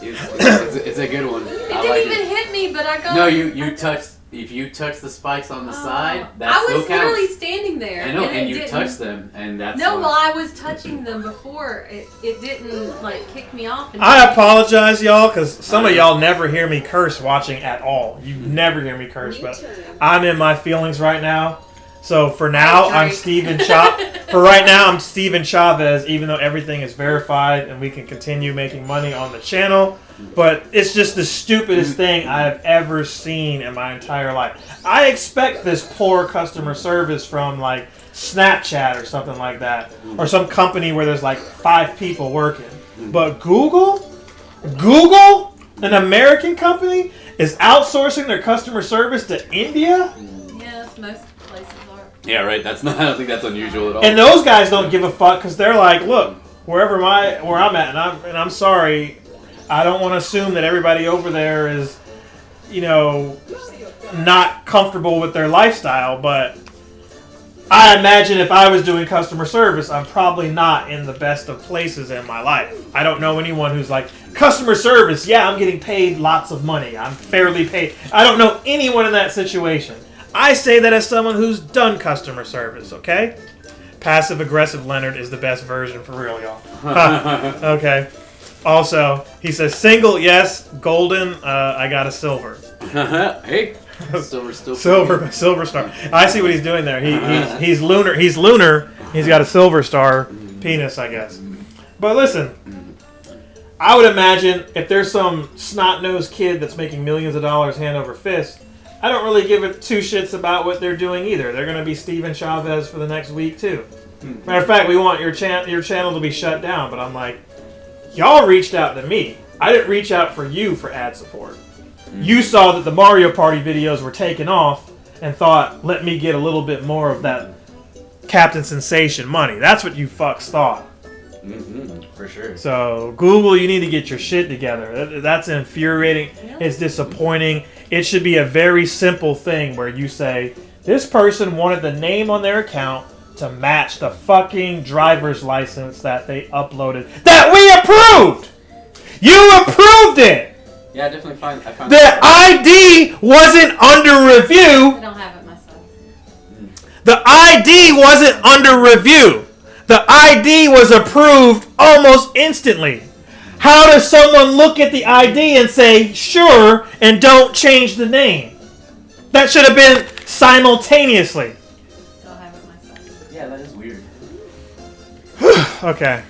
It's a good one. It I didn't like even hit me, but I got. No, you touched. If you touch the spikes on the side, that I still was counts. literally standing there. I know, and it you didn't- touched them, and that's. No, what- well, I was touching them before. It didn't like kick me off. And I apologize, y'all, because some of y'all never hear me curse watching at all. You never hear me curse, but I'm in my feelings right now. So for now, I'm Steven Chavez. For right now, I'm Steven Chavez, even though everything is verified and we can continue making money on the channel. But it's just the stupidest thing I've ever seen in my entire life. I expect this poor customer service from like Snapchat or something like that, or some company where there's like 5 people working. But Google, an American company, is outsourcing their customer service to India. Yes, most places are. Yeah, right. That's not. I don't think that's unusual at all. And those guys don't give a fuck because they're like, look, where I'm at, and I'm sorry, I don't want to assume that everybody over there is, not comfortable with their lifestyle, but I imagine if I was doing customer service, I'm probably not in the best of places in my life. I don't know anyone who's like, customer service, yeah, I'm getting paid lots of money. I'm fairly paid. I don't know anyone in that situation. I say that as someone who's done customer service, okay? Passive-aggressive Leonard is the best version for real, y'all. Okay. Also, he says, single, yes. Golden, I got a silver. Hey. Silver still. Silver star. I see what he's doing there. He's lunar. He's lunar. He's got a silver star penis, I guess. But listen, I would imagine if there's some snot-nosed kid that's making millions of dollars hand over fist, I don't really give it two shits about what they're doing either. They're going to be Steven Chavez for the next week too. Matter of fact, we want your channel to be shut down. But I'm like, y'all reached out to me. I didn't reach out for you for ad support. You saw that the Mario Party videos were taking off and thought, let me get a little bit more of that Captain Sensation money. That's what you fucks thought. For sure. So, Google, you need to get your shit together. That's infuriating. It's disappointing. It should be a very simple thing where you say, this person wanted the name on their account to match the fucking driver's license that they uploaded. That we approved! You approved it! Yeah, I definitely find the ID wasn't under review. I don't have it myself. The ID wasn't under review. The ID was approved almost instantly. How does someone look at the ID and say, sure, and don't change the name? That should have been simultaneously. Don't have it myself. Yeah, that is weird. Okay.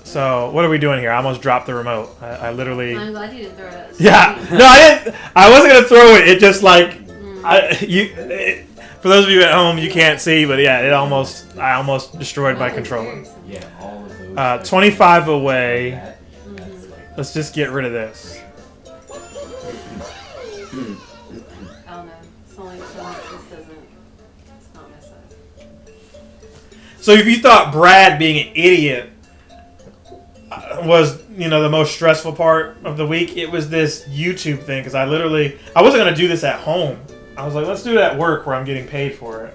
So, what are we doing here? I almost dropped the remote. I literally... I'm glad you didn't throw it. Yeah. No, I didn't. I wasn't going to throw it. It just like... for those of you at home, you can't see, but yeah, I almost destroyed my controller. Yeah, all of those. 25 away. Let's just get rid of this. Oh no. It's only this doesn't... It's not my side. So if you thought Brad being an idiot was, the most stressful part of the week, it was this YouTube thing, because I wasn't going to do this at home. I was like, let's do it at work where I'm getting paid for it.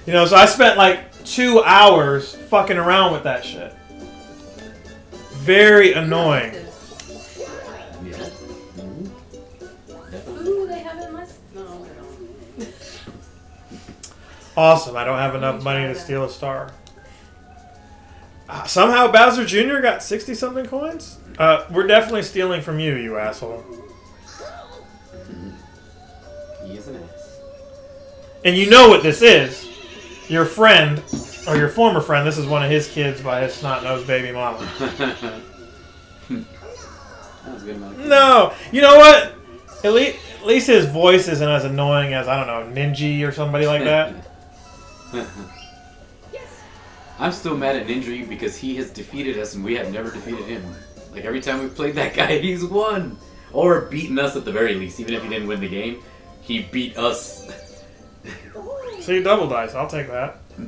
So I spent like 2 hours fucking around with that shit. Very annoying. Yeah. Ooh, they have it in my... No, they don't. Awesome. I don't have enough money to steal a star. Somehow Bowser Jr. got 60-something coins? We're definitely stealing from you, you asshole. He is an ass. And you know what this is. Your friend, or your former friend, this is one of his kids by his snot-nosed baby mama. That was a good amount of No! You know what? At least his voice isn't as annoying as, I don't know, Ninja or somebody like that. I'm still mad at Ninja because he has defeated us and we have never defeated him. Like every time we've played that guy, he's won. Or beaten us at the very least. Even if he didn't win the game, he beat us. See, double dice. I'll take that. I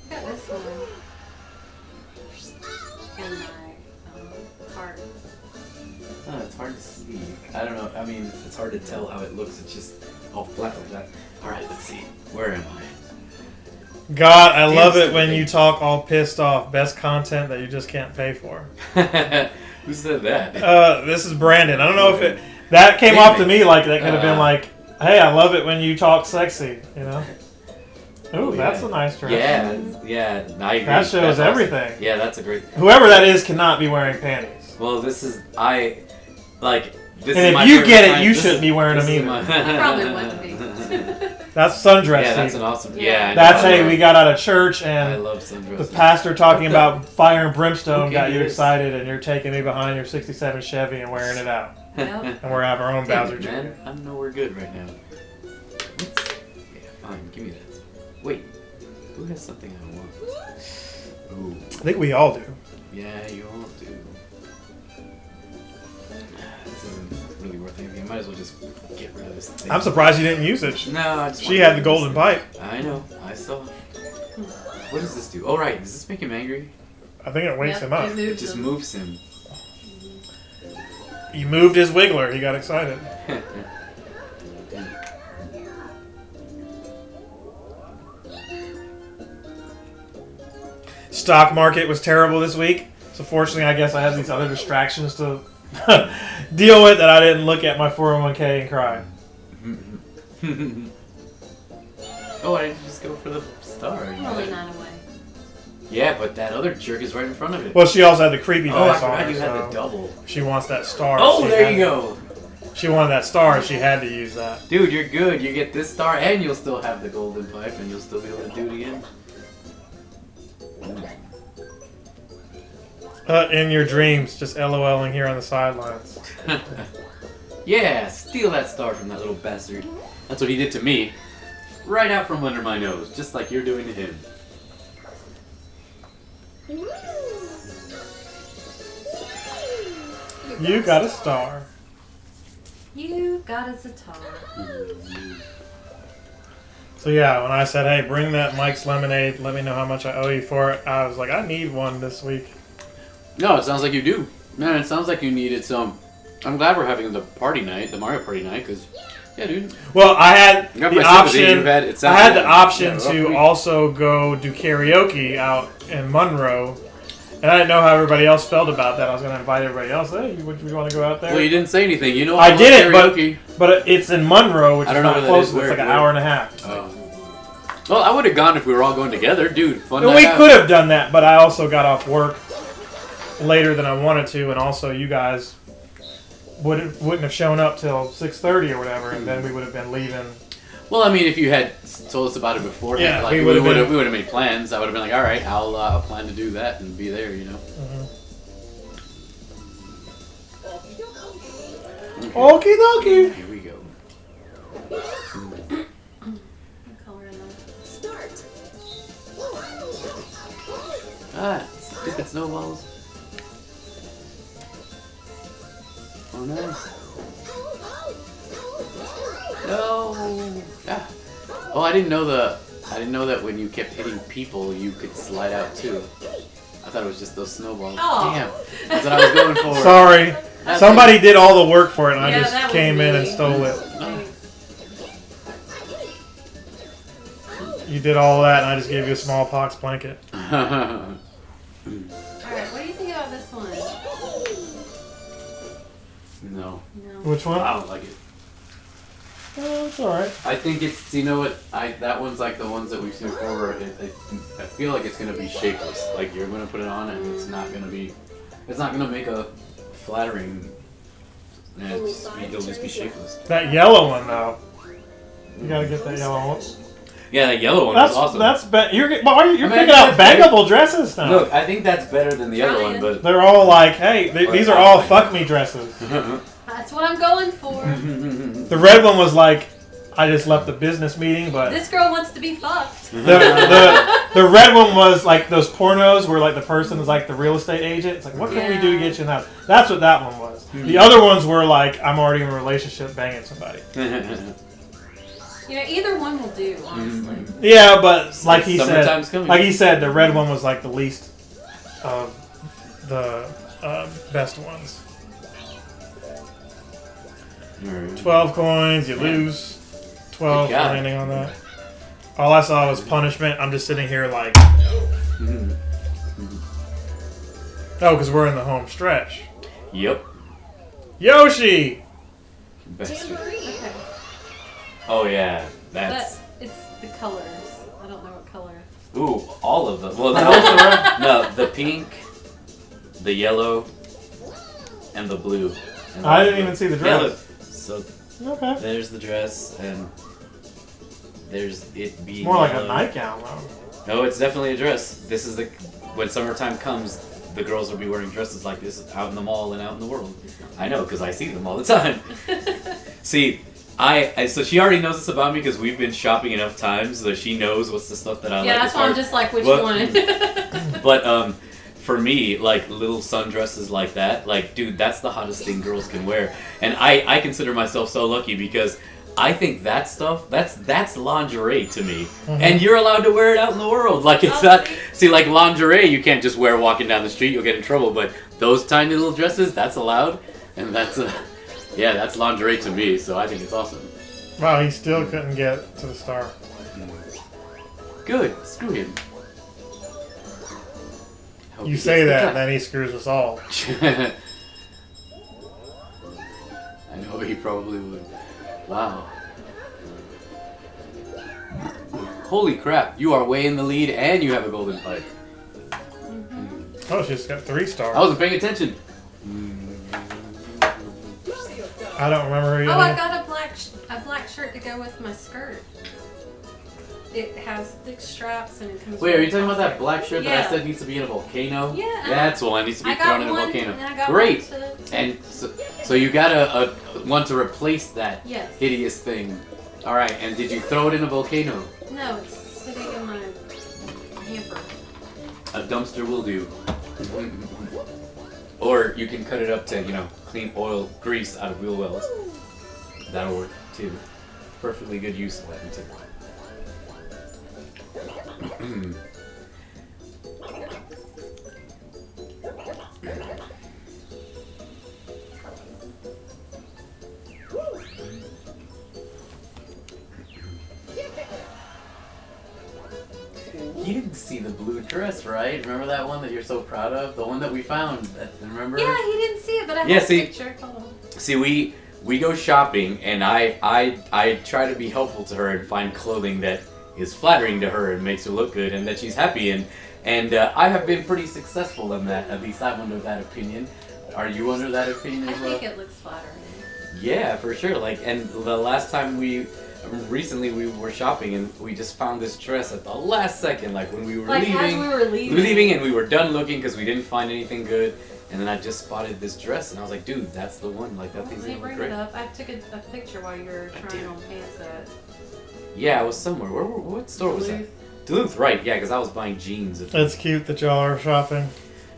got this one. In my heart. Oh, it's hard to see. I don't know. I mean, it's hard to tell how it looks. It's just all flat like that. Alright, let's see. Where am I? God, I love it when you talk all pissed off. Best content that you just can't pay for. Who said that? This is Brandon. I don't know if it... That came off to me like that could have been like, hey, I love it when you talk sexy, Ooh, that's a nice dress. Yeah, I agree. That shows everything. Awesome. Yeah, that's a great... Whoever that is cannot be wearing panties. Well, this is... This And is if my you favorite get it, kind- you this shouldn't is- be wearing this them is either. my- Probably wouldn't be. That's sundress Yeah, that's season. an awesome... Yeah. Yeah, I That's know. hey, we got out of church I and love sundress. the pastor talking about fire and brimstone Okay, got you yes. excited, and you're taking me behind your '67 Chevy and wearing it out, Yep. and we're having our own Damn Bowser it, Jr. man. I know we're good right now. Yeah, fine. Give me that. Wait. Who has something I want? Ooh. I think we all do. Yeah, you all do. This isn't really worth anything. I might as well just get rid of this thing. I'm surprised you didn't use it. No, I just She want had to the get golden this pipe. thing. I know. I saw. What does this do? Oh, right. Does this make him angry? I think it wakes him up. It It moves just them. moves him. He moved his wiggler. He got excited. Stock market was terrible this week. So fortunately, I guess I had these other distractions to deal with that I didn't look at my 401k and cry. Oh, why didn't you just go for the star? I'm only 9 away. Yeah, but that other jerk is right in front of it. Well, she also had the creepy Oh, I dice on forgot her, you had so the double. she wants that star. Oh, She there had- you go. She wanted that star. She had to use that. Dude, you're good. You get this star and you'll still have the golden pipe and you'll still be able to do it again. In your dreams, just LOLing here on the sidelines. Yeah, steal that star from that little bastard. That's what he did to me. Right out from under my nose, just like you're doing to him. You got a star. You got us a tar. So yeah, when I said, hey, bring that Mike's Lemonade, let me know how much I owe you for it, I was like, I need one this week. No, it sounds like you do. Man, it sounds like you need it, so I'm glad we're having the party night, the Mario Party night, because, yeah, dude. Well, I had You got the my sympathy. option. You've had- it I sounds had like- the option yeah, rough to week. also go do karaoke out in Monroe, and I didn't know how everybody else felt about that. I was going to invite everybody else. Hey, would you want to go out there? Well, you didn't say anything. You know I love didn't, karaoke. but it's in Monroe, which I is don't know not where that close. is. It's Where- like an where? hour and a half. Oh. Well, I would have gone if we were all going together, dude. Fun And night we out. could have done that, but I also got off work later than I wanted to, and also you guys wouldn't have shown up till 6:30 or whatever, and then we would have been leaving. Well, I mean, if you had told us about it beforehand, Yeah, like, we we would've would been- have made plans. I would have been like, all right, I'll plan to do that and be there, you know. Okie dokie. Here we go. What color am I? Start. Ah, stupid snowballs. Oh no. No. Ah. Oh, I didn't know that when you kept hitting people, you could slide out too. I thought it was just those snowballs. Oh. Damn. That's what I was going for. Sorry. That's Somebody did all the work for it, and Yeah, I that just was came in and me. stole it. Thanks. You did all that, and I just gave you a smallpox blanket. Alright, what do you think about this one? No. No. Which one? I don't like it. Oh, it's alright. I think it's, you know what, that one's like the ones that we've seen before where I feel like it's going to be shapeless. Like you're going to put it on and it's not going to make a flattering, and it'll just be shapeless. That yellow one, though. You gotta get that yellow one. Yeah, that yellow one That's was awesome. you're I mean, picking out that's bangable dresses now. Look, I think that's better than the other one, but... They're all like, hey, these are all fuck me dresses. That's what I'm going for. The red one was like, I just left the business meeting, but This girl wants to be fucked. the red one was like those pornos where like the person is like the real estate agent. It's like, what can we do to get you in the house? That's what that one was. The other ones were like, I'm already in a relationship banging somebody. You know, either one will do, honestly. Yeah, but like he Summertime's said, coming. the red one was like the least of the best ones. 12 coins, you lose 12 for You got it. landing on that. All I saw was punishment. I'm just sitting here like, oh, because we're in the home stretch. Yep. Yoshi! Best. Jamboree. Okay. Oh yeah, But that's... it's the colors. I don't know what color. Ooh, all of them. Well, no, the pink, the yellow, and the blue. And I the didn't even see the Yeah, dress. look. So Okay. there's the dress, and there's it It's being more like a yellow. nightgown, though. No, it's definitely a dress. This is when summertime comes, the girls will be wearing dresses like this out in the mall and out in the world. I know, because I see them all the time. See, so she already knows this about me because we've been shopping enough times that she knows what's the stuff that I like. Yeah, that's as why far I'm as- just like, which What? one? But for me, like little sundresses like that, like dude, that's the hottest thing girls can wear. And I consider myself so lucky because I think that stuff, that's lingerie to me. And you're allowed to wear it out in the world. Like it's Oh, not, see, like lingerie you can't just wear walking down the street, you'll get in trouble. But those tiny little dresses, that's allowed. And that's that's lingerie to me. So I think it's awesome. Wow, he still couldn't get to the star. Good. Screw him. Hope You he say gets the that, cut. and then he screws us all. I know he probably would. Wow. Holy crap, you are way in the lead and you have a golden pipe. Oh, she's got 3 stars. I wasn't paying attention. I don't remember who you Oh, I named. got a black shirt to go with my skirt. It has thick straps and it comes. Wait, are you with talking about that black shirt that I Yeah. said needs to be in a volcano? Yeah. That's the one that needs to be I thrown got in a one, volcano. and I got Great. one to. And so you got a one to replace that Yes. hideous thing. All right, and did you throw it in a volcano? No, it's sitting in my hamper. A dumpster will do. Or you can cut it up to, clean oil, grease out of wheel wells. That'll work too. Perfectly good use of that material. You didn't see the blue dress, right? Remember that one that you're so proud of? The one that we found. Remember? Yeah, he didn't see it, but I Yeah, have a see- picture. Hold on. See, we go shopping, and I try to be helpful to her and find clothing that is flattering to her and makes her look good and that she's happy in. And I have been pretty successful in that. At least I'm under that opinion. Are you under that opinion I as well? think it looks flattering. Yeah, for sure. Like, and the last time recently we were shopping and we just found this dress at the last second, like when we were Like leaving. as we were leaving. And we were done looking because we didn't find anything good. And then I just spotted this dress and I was like, dude, that's the one. Like, that Let thing's me gonna look bring great. it up. I took a picture while you were trying on pants at Yeah, I was somewhere. What store was that? Duluth, right? Yeah, because I was buying jeans. It's cute that y'all are shopping.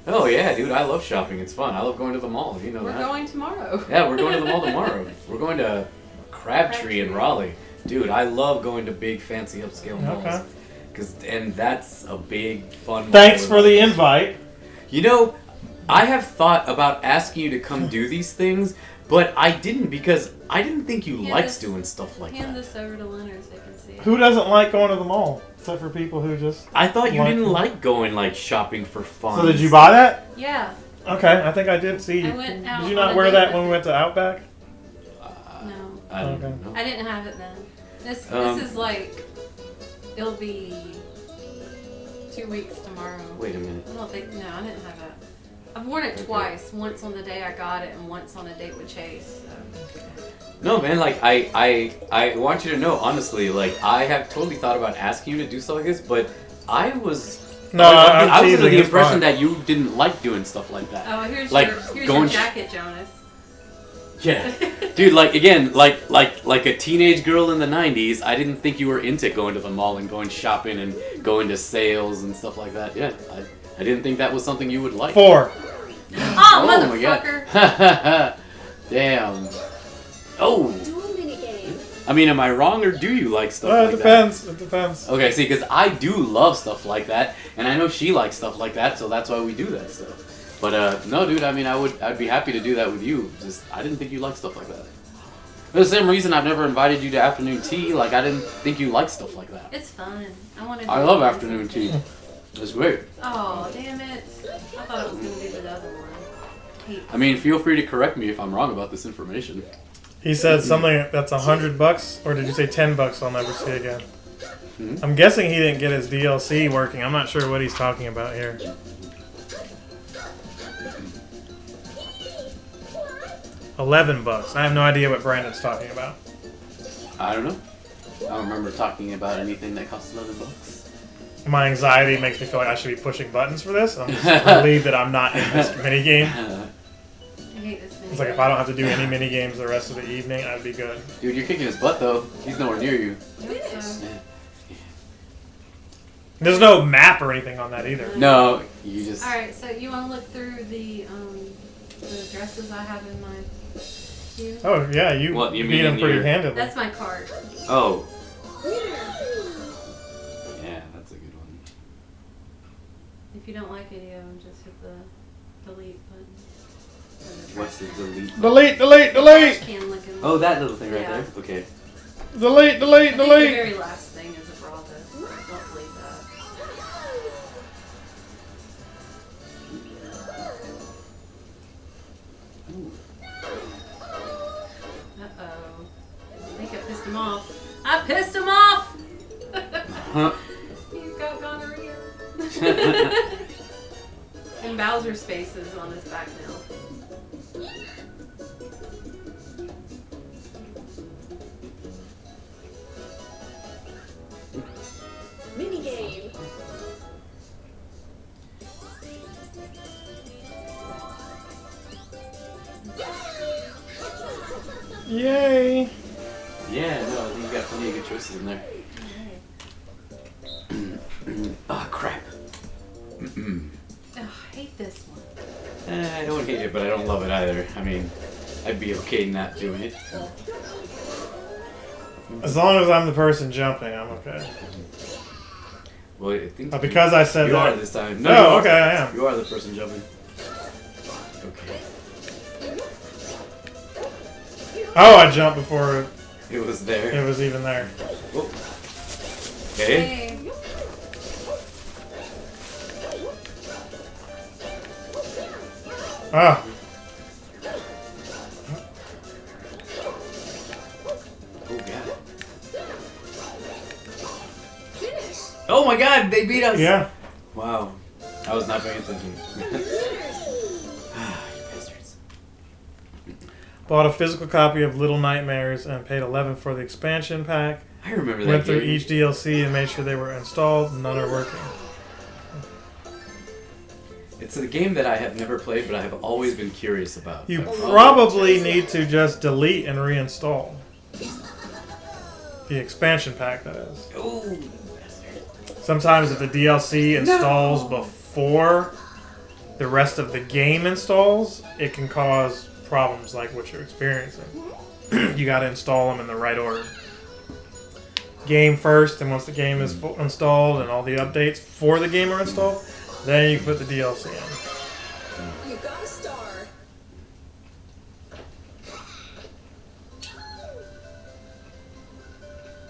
Oh yeah, dude, I love shopping. It's fun. I love going to the mall. You know We're that. going tomorrow. Yeah, we're going to the mall tomorrow. We're going to Crabtree in Crabtree. Raleigh. Dude, I love going to big, fancy, upscale malls. Okay. And that's a big, fun mall. Thanks for the invite. You know, I have thought about asking you to come do these things, but I didn't because I didn't think you Hand liked this- doing stuff like Hand that. this over to Leonard so they can see. Who doesn't like going to the mall? Except for people who just... I thought you Like- didn't like going like shopping for fun. So did you buy that? Yeah. Okay, I think I did see you. I went out Did you on not a wear date that with when we went to Outback? No. I don't Okay. know. I didn't have it then. This Um, is like, it'll be 2 weeks tomorrow. Wait a minute. I don't think, no, I didn't have it. I've worn it Okay. twice. Once on the day I got it and once on a date with Chase. So. No, man, like, I want you to know, honestly, like, I have totally thought about asking you to do stuff like this, but I was... No, I I'm was under teasing, the it's impression fine. that you didn't like doing stuff like that. Oh, here's Like, your going- jacket, Jonas. Yeah. Dude, like, again, like a teenage girl in the 90s, I didn't think you were into going to the mall and going shopping and going to sales and stuff like that. Yeah, I didn't think that was something you would like. 4. Oh, my motherfucker! God. Damn. Oh. Dual minigame. I mean, am I wrong or do you like stuff Well, like it that? depends. It depends. Okay, see, because I do love stuff like that, and I know she likes stuff like that, so that's why we do that stuff. But no, dude, I mean, I'd be happy to do that with you. Just I didn't think you liked stuff like that. For the same reason I've never invited you to afternoon tea. Like I didn't think you liked stuff like that. It's fun. I want to. I love afternoon tea. It's great. Oh, damn it! I thought it was gonna be the other one. Hate I mean, feel free to correct me if I'm wrong about this information. He said something that's $100, or did you say $10? I'll never see again. Hmm? I'm guessing he didn't get his DLC working. I'm not sure what he's talking about here. $11. I have no idea what Brandon's talking about. I don't know. I don't remember talking about anything that costs $11. My anxiety makes me feel like I should be pushing buttons for this. I'm just relieved that I'm not in this minigame. I hate this video. It's like if I don't have to do any mini games the rest of the evening, I'd be good. Dude, you're kicking his butt though. He's nowhere near you. There's no map or anything on that either. No, you just. All right, so you want to look through the dresses I have in my queue? Oh yeah, you What, you beat mean him in pretty your- handedly. That's my cart. Oh. Winner. Yeah, that's a good one. If you don't like video, just hit the delete button. What's the delete? Delete, delete, Trash delete! can looking. Oh, that little thing right Yeah. there. Okay. Delete, delete, I think the delete! very last thing is a Bravo. Don't believe that. Uh-oh. I think I pissed him off. I pissed him off! Huh. He's got gonorrhea. And Bowser spaces on his back now. Minigame. Yay! Yeah, no, I think you got plenty of good choices in there. Ah, crap. Oh, I hate this one. I don't hate it, but I don't love it either. I mean, I'd be okay not doing it. As long as I'm the person jumping, I'm okay. Well, I think Because I said you that. are this time. No, you are. okay, I am. You are the person jumping. Okay. Oh, I jumped before It was there. it was even there. Oh. Okay. Hey. Ah, Oh, God. Finish. Oh my God, they beat us. yeah. Wow. I was not paying attention. Winners. You bastards. Bought a physical copy of Little Nightmares and paid $11 for the expansion pack. I remember that Went through game. each DLC and made sure they were installed. None are working. It's a game that I have never played, but I have always been curious about. You I've probably need to just delete and reinstall. The expansion pack, that is. Oh, bastard. Sometimes if the DLC installs before the rest of the game installs, it can cause problems like what you're experiencing. You gotta install them in the right order. Game first, and once the game is installed and all the updates for the game are installed, then you can put the DLC in. You got a star.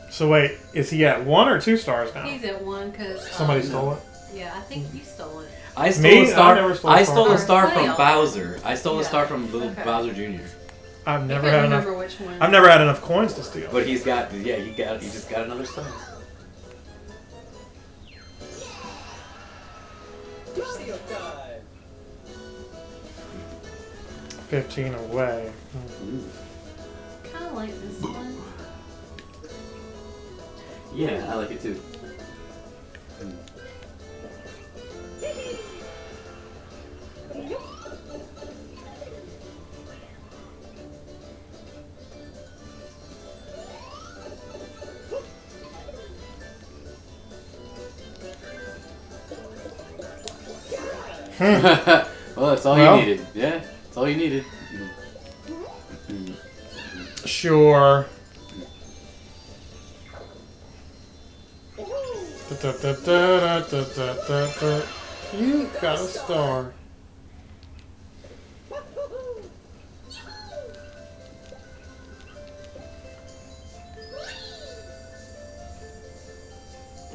So wait, is he at 1 or 2 stars now? He's at 1 because Somebody stole it. Yeah, I think you stole it. I stole Me? a star. I never stole a I star. stole a star from Whale. Bowser. I stole a Yeah. star from little Okay. Bowser Jr. I've I never couldn't had enough. remember which one. I've never had enough coins to steal. But he's got, yeah, he just got another star. Mario time. 15 away. Kind of like this one. Yeah, I like it too. Well, that's all Well. you needed. Yeah, that's all you needed. Sure. You got a star.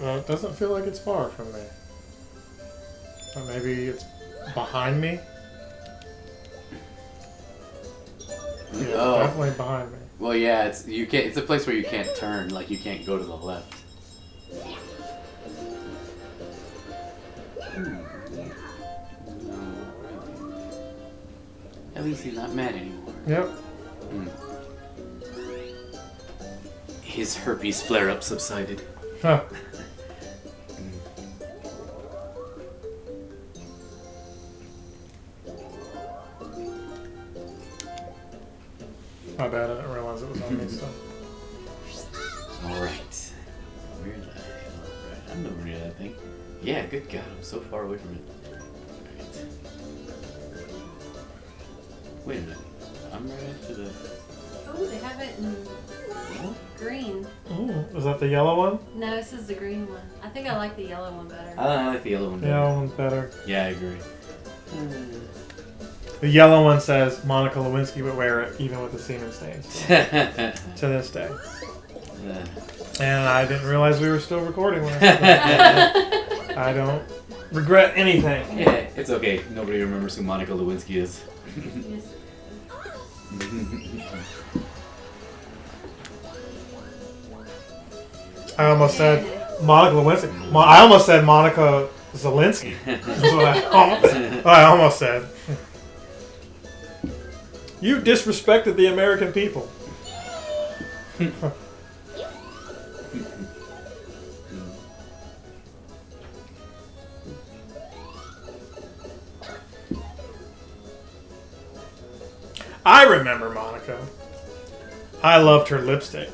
Well, it doesn't feel like it's far from me. Or maybe it's behind me. Yeah, Oh. definitely behind me. Well, yeah, it's you can't. It's a place where you can't turn. Like you can't go to the left. At least he's not mad anymore. Yep. His herpes flare-up subsided. Huh. My bad, I didn't realize it was on me, so. Alright. Where the hell? Right. I'm nowhere near that thing. Yeah, good God, I'm so far away from it. Alright. Wait a minute. I'm right after the. Oh, they have it in green. Ooh, is that the yellow one? No, this is the green one. I think I like the yellow one better. I like the yellow one The better. yellow one's better. Yeah, I agree. The yellow one says Monica Lewinsky would wear it even with the semen stains to this day. And I didn't realize we were still recording when I said that. I don't regret anything. Yeah, it's okay. Nobody remembers who Monica Lewinsky is. I almost said Monica Lewinsky. I almost said Monica Zelensky. That's what I almost said. You disrespected the American people. I remember Monica. I loved her lipstick.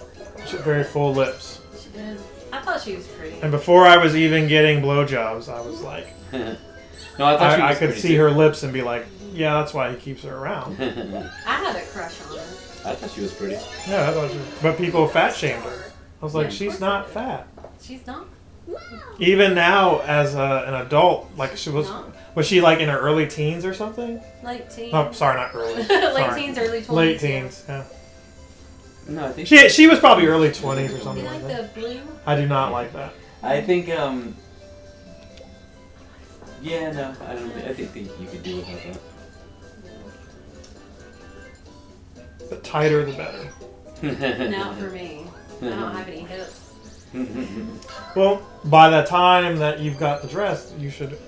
She had very full lips. She did. I thought she was pretty. And before I was even getting blowjobs, I was like, No, I thought she was I could pretty see too. her lips and be like, yeah, that's why he keeps her around. I had a crush on her. I thought she was pretty. Yeah, I thought she was, but people fat shamed her. I was like, Yeah, of she's course not they fat. She's not. Even now, as an adult, like she was she like in her early teens or something? Late teens. Oh, sorry, not early. Late Sorry. teens, early 20s. Late teens. Yeah. No, I think She was probably early 20s or You something like like that. the blue? I do not like that. yeah, no, I don't. I think you could do without The tighter, the better. that. Not for me. I don't have any hips. Well, by the time that you've got the dress, you should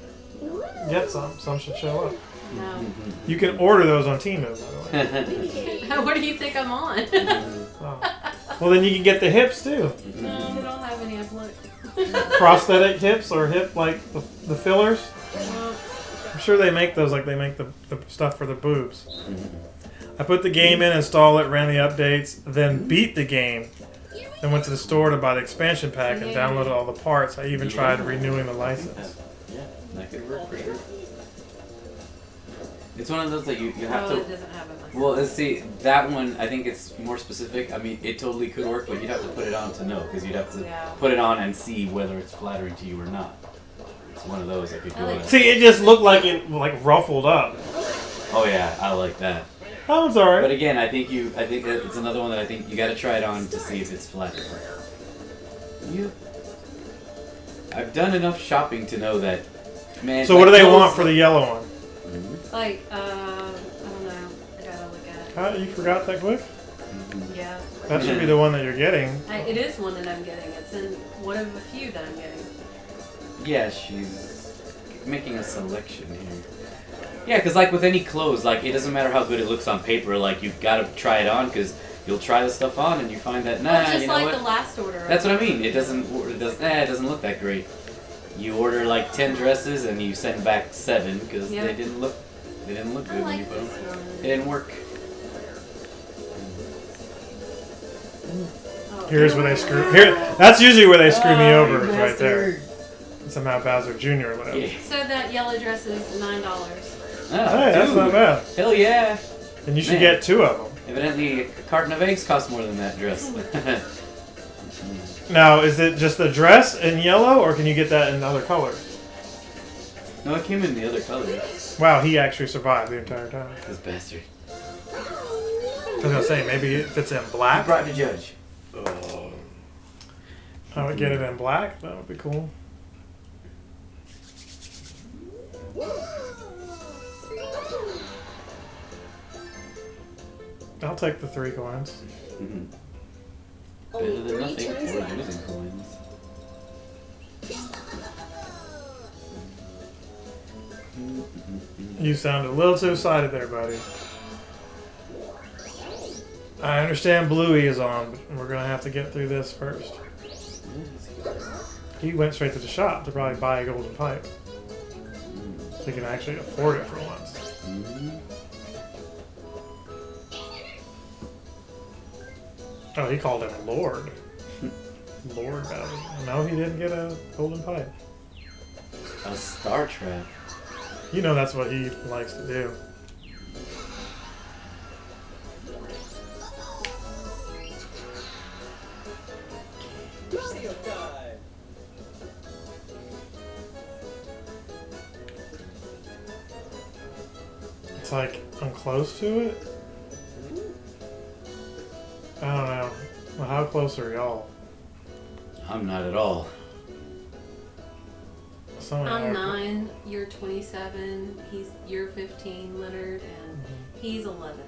get some. Some should show up. No. You can order those on Temu, by the way. What do you think I'm on? Oh. Well, then you can get the hips too. No, we don't have any. I've looked. Prosthetic hips or hip like the fillers. Well, I'm sure they make those like they make the stuff for the boobs. I put the game in, installed it, ran the updates, then beat the game. Then went to the store to buy the expansion pack and downloaded all the parts. I even tried renewing the license. Yeah, that could work for sure. It's one of those that you have it to. doesn't have a license. Well, let's see. That one, I think it's more specific. I mean, it totally could work, but you'd have to put it on to know, because you'd have to put it on and see whether it's flattering to you or not. It's one of those that could go. See, it just looked like it like ruffled up. Oh yeah, I like that. That one's alright. But again, I think that it's another one that I think you got to try it on to see if it's flattering. I've done enough shopping to know that, man. So what do they want for the yellow one? Like, I don't know. I gotta look at it. How, you forgot that quick? Yeah. That should be the one that you're getting. It is one that I'm getting. It's in one of a few that I'm getting. Yeah, she's making a selection here. Yeah, because like with any clothes, like it doesn't matter how good it looks on paper. Like you got to try it on because you'll try the stuff on and you find that Just you know like what? the last order. That's what I mean. It doesn't look that great. You order like 10 dresses and you send back 7 because they didn't look good I when like you put them. this one. It didn't work. Here's where they screw. Here, that's usually where they screw me over. Is right there. Somehow Bowser Jr. lives. Yeah. So that yellow dress is $9. Oh, Hey, that's dude. not bad. Hell yeah. And you should Man. get 2 of them. Evidently, a carton of eggs costs more than that dress. Now, is it just the dress in yellow, or can you get that in other colors? No, it came in the other colors. Wow, he actually survived the entire time. This bastard. I was gonna say maybe if it's in I black, brought the judge. I would get it in black. That would be cool. I'll take the 3 coins. Better than nothing or losing coins. You sound a little two-sided there, buddy. I understand Bluey is on, but we're gonna have to get through this first. He went straight to the shop to probably buy a golden pipe. So he can actually afford it for once. Oh, he called him Lord. Lord Bowser. No, he didn't get a golden pipe. A star trap. You know that's what he likes to do. Mario time. It's like I'm close to it. I don't know. Well, how close are y'all? I'm not at all. I'm 9, you're 27, you're 15, Leonard, and he's 11.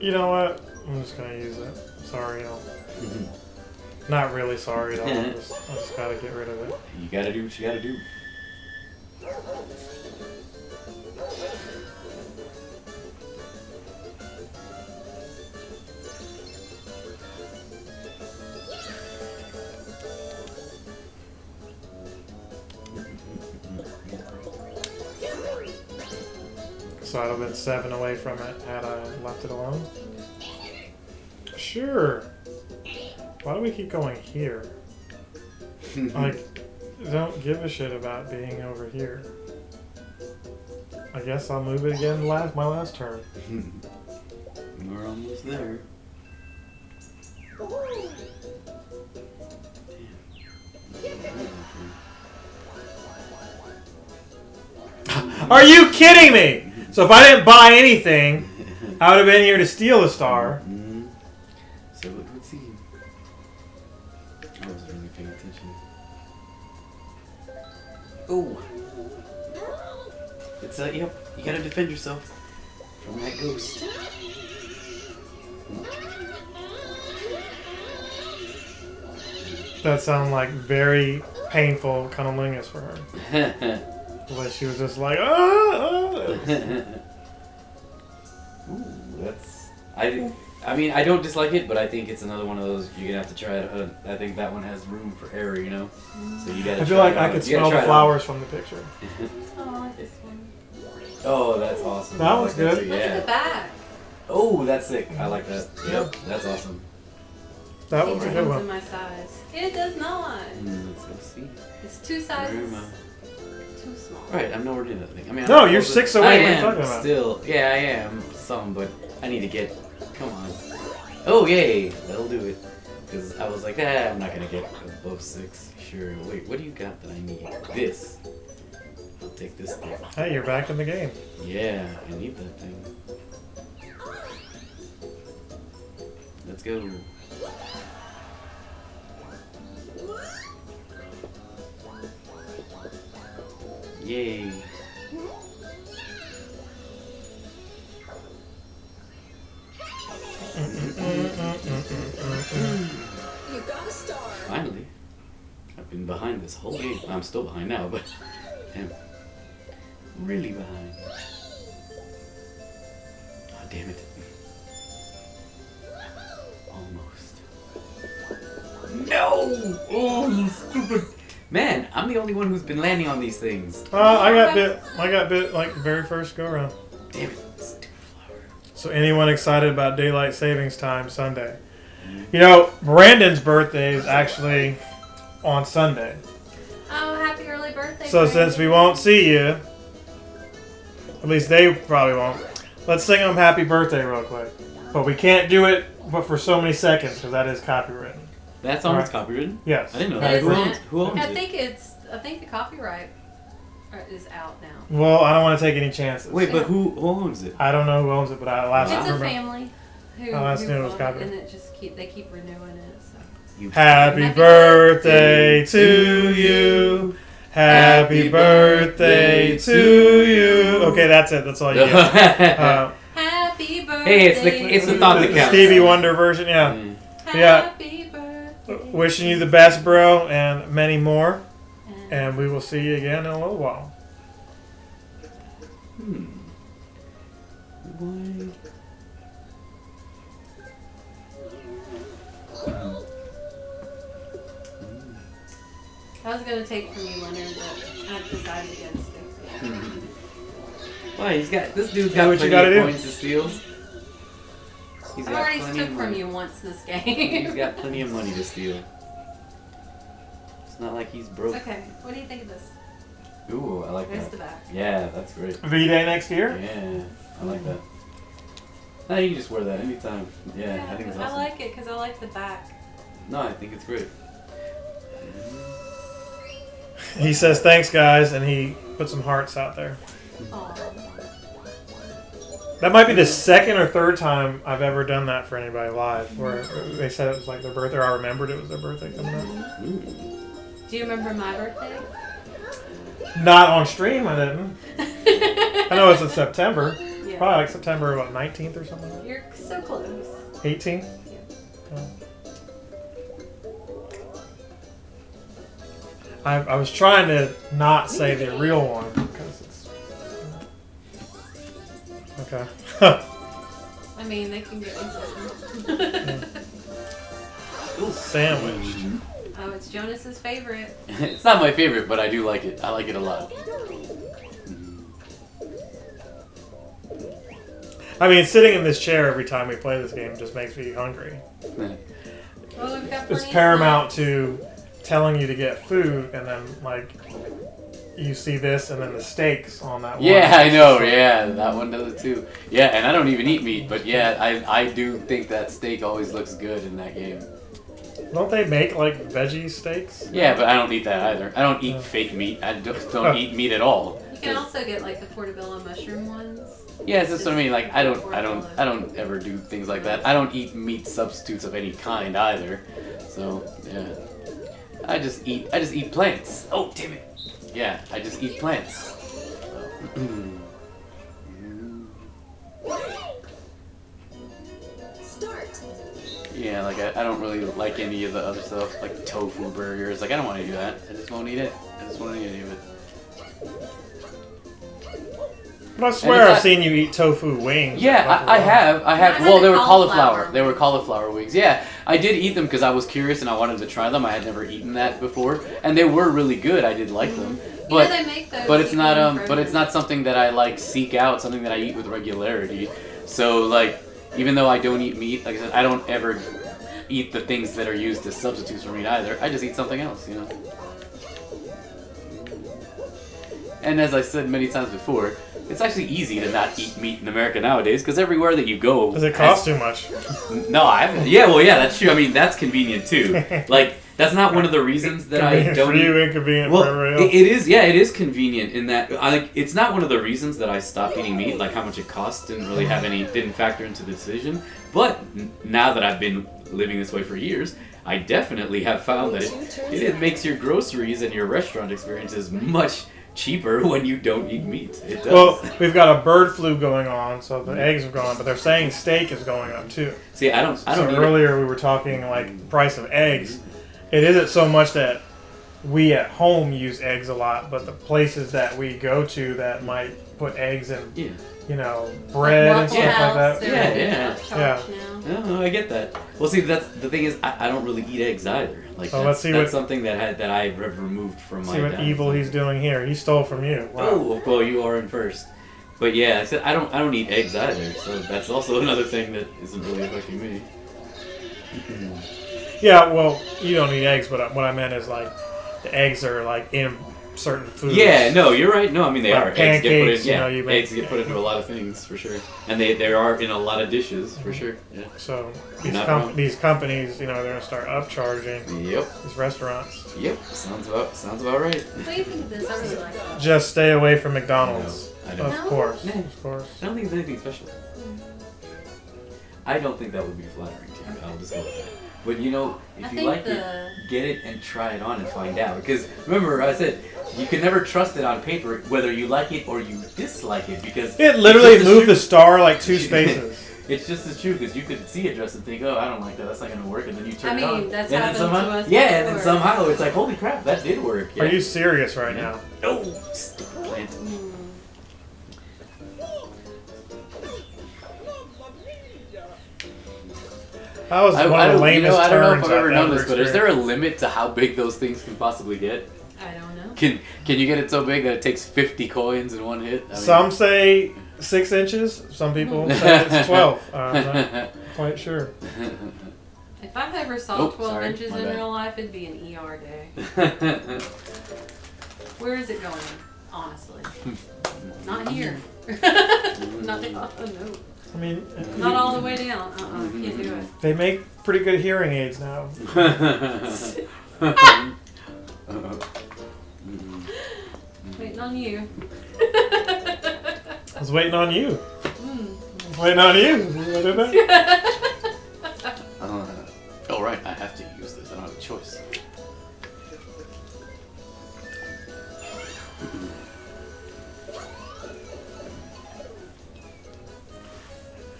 You know what? I'm just gonna use it. Sorry, y'all. Not really sorry at all. I just gotta get rid of it. You gotta do what you gotta do. So I'd have been 7 away from it had I left it alone. Sure. Why do we keep going here? Like, don't give a shit about being over here. I guess I'll move it again my last turn. We're almost there. Are you kidding me? So if I didn't buy anything, I would have been here to steal a star. So it would seem. I wasn't really paying attention. Oh. It's yep. You gotta defend yourself from that ghost. That sounded like very painful cunnilingus for her. Like she was just like, Ooh, that's. I mean, I don't dislike it, but I think it's another one of those you're gonna have to try it. I think that one has room for error, you know. So you gotta. I feel like I could smell the flowers from the picture. Oh, I like this one. Oh, that's awesome. That one's good. Too, Look yeah. at the back. Oh, that's sick. I like that. Yep, that's awesome. That one's a good It comes one. in my size. It does not. Let's go see. It's 2 sizes. Where am I? Too small. Right, I'm nowhere near that thing. I mean, No, I'm you're close 6 to- away. I What are you am talking about? Still, yeah, I am some, but I need to get. Come on. Oh, yay! That'll do it. Because I was like, I'm not gonna get above 6. Sure. Wait, what do you got that I need? This. I'll take this thing. Hey, you're back in the game. Yeah, I need that thing. Let's go. Yay. You got a star. Finally. I've been behind this whole game. I'm still behind now, but I'm really behind. Oh, damn it. Almost. No! Oh, you stupid. Man, I'm the only one who's been landing on these things. I got bit like very first go around. Damn it. Stupid flower. So anyone excited about daylight savings time Sunday? You know, Brandon's birthday is actually on Sunday. Oh, happy early birthday. So Brandon. since we won't see you, at least they probably won't, let's sing them happy birthday real quick. But we can't do it but for so many seconds because that is copywritten. That song is Alright. copywritten? Yes. I didn't know It that. is Who not. owns, who owns I it? think the copyright is out now. Well, I don't want to take any chances. Wait, but who owns it? I don't know who owns it, but I last It's a remember. family who last knew it was bought copyright. and it just they keep renewing it. So. You Happy Happy birthday to you. Happy birthday to you. Okay, that's it. That's all you get. Happy birthday. Hey, it's the thought that The counts. Stevie Wonder version, yeah. Yeah. Happy birthday. Wishing you the best, bro, and many more. And we will see you again in a little while. Why? I was gonna take from you, Leonard, but I decided against it. Why? This dude's Do got what you plenty gotta of do. coins to steal. He's I got already plenty took of from money. you once this He's game. got plenty of money to steal. It's not like he's broke. Okay, what do you think of this? Ooh, I like There's that. the back. Yeah, that's great. V-Day next year? Yeah, I like that. No, you can just wear that anytime. Yeah, I think it's awesome. I like it because I like the back. No, I think it's great. He says thanks, guys, and he put some hearts out there. Aw. That might be the second or third time I've ever done that for anybody live, where they said it was like their birthday, or I remembered it was their birthday coming up. Do you remember my birthday? Not on stream, I didn't. I know it's in September. Yeah. Probably like September, what, 19th or something? You're so close. 18th? Yeah. I was trying to not say the real one because it's okay. I mean, they can get into Sandwich. Oh, it's Jonas's favorite. It's not my favorite, but I do like it. I like it a lot. I mean, sitting in this chair every time we play this game just makes me hungry. Well, we've got It's plenty paramount of to telling you to get food, and then like you see this, and then the steaks on that one. Yeah, I know. Yeah, that one does it too. Yeah, and I don't even eat meat, but yeah, I do think that steak always looks good in that game. Don't they make like veggie steaks? Yeah, but I don't eat that either. I don't eat fake meat. I just don't eat meat at all. You can also get like the portobello mushroom ones. Yeah, it's just what I mean. Like I don't ever do things like that. I don't eat meat substitutes of any kind either. So yeah, I just eat plants. Oh damn it! Yeah, I just eat plants. Start. Yeah, like I don't really like any of the other stuff, like tofu burgers. Like I don't want to do that. I just won't eat it. I just won't eat any of it. But I swear I've seen you eat tofu wings. Yeah, I have. I had Well, the they were cauliflower. cauliflower. They were cauliflower wings. Yeah, I did eat them because I was curious and I wanted to try them. I had never eaten that before, and they were really good. I did like them, but they make those. but it's not even but it's not something that I like seek out. Something that I eat with regularity. So like, even though I don't eat meat, like I said, I don't ever eat the things that are used as substitutes for meat either. I just eat something else, you know. And as I said many times before, it's actually easy to not eat meat in America nowadays because everywhere that you go, Does it cost too much? No, yeah, that's true. I mean, that's convenient too. Like, that's not one of the reasons that I Convenient don't for you, eat. inconvenient Well, for everybody else. it is. Yeah, it is convenient in that. It's not one of the reasons that I stopped eating meat. Like how much it cost didn't factor into the decision. But now that I've been living this way for years, I definitely have found that it makes your groceries and your restaurant experiences much cheaper when you don't eat meat. It does. Well, we've got a bird flu going on, so the eggs have gone, but they're saying steak is going up too. See, I don't So eat earlier we were talking like the price of eggs. It isn't so much that we at home use eggs a lot, but the places that we go to that might put eggs in, Yeah. you know, bread and stuff like that. Yeah. No, I get that. Well, see, that's the thing is, I don't really eat eggs either. Like, Oh, that's, let's see that's what- something that I've removed from my. See what diet. evil he's doing here. He stole from you. Wow. Oh, well, you are in first. But yeah, I said I don't eat eggs either, so that's also another thing that isn't really affecting me. Yeah, well, you don't eat eggs, but what I meant is like the eggs are like in certain foods. Yeah, no, you're right. No, I mean they Like are. Eggs get put in. pancakes, you Yeah, know, you make- eggs get put into a lot of things for sure, and they are in a lot of dishes for sure. Yeah. So Not wrong. these companies, you know, they're gonna start upcharging Yep. these restaurants. Yep. Sounds about right. What do you think of this? I really like it. Just stay away from McDonald's. I know. Of No. course, No. of course. I don't think it's anything special. I don't think that would be flattering to you. I'll just go with that. But you know, I if you think like it, get it and try it on and find out. Because remember, I said you can never trust it on paper, whether you like it or you dislike it. Because It literally it's just as moved true- the star like 2 spaces. It's just as true because you could see a dress and think, oh, I don't like that. That's not going to work, and then you turn I it on. mean, that's and then happened somehow, to us yeah, and then before. somehow it's like, holy crap, that did work. Yeah. Are you serious right now? No, stupid plant. That was one of the I don't lamest know if turns I've ever known this, but is there a experienced. limit to how big those things can possibly get? I don't know. Can you get it so big that it takes 50 coins in one hit? I mean, Some say 6 inches. Some people say it's 12. I'm not quite sure. If I've ever saw Oh, 12 sorry, inches my in bad. real life, it'd be an ER day. Where is it going? Honestly, not here. Not no. I mean, Not all the way down. Can't do it. they make pretty good hearing aids now. Waiting on you. I was waiting on you. Mm. I was waiting on you. What did that? Oh right, I have to use this. I don't have a choice.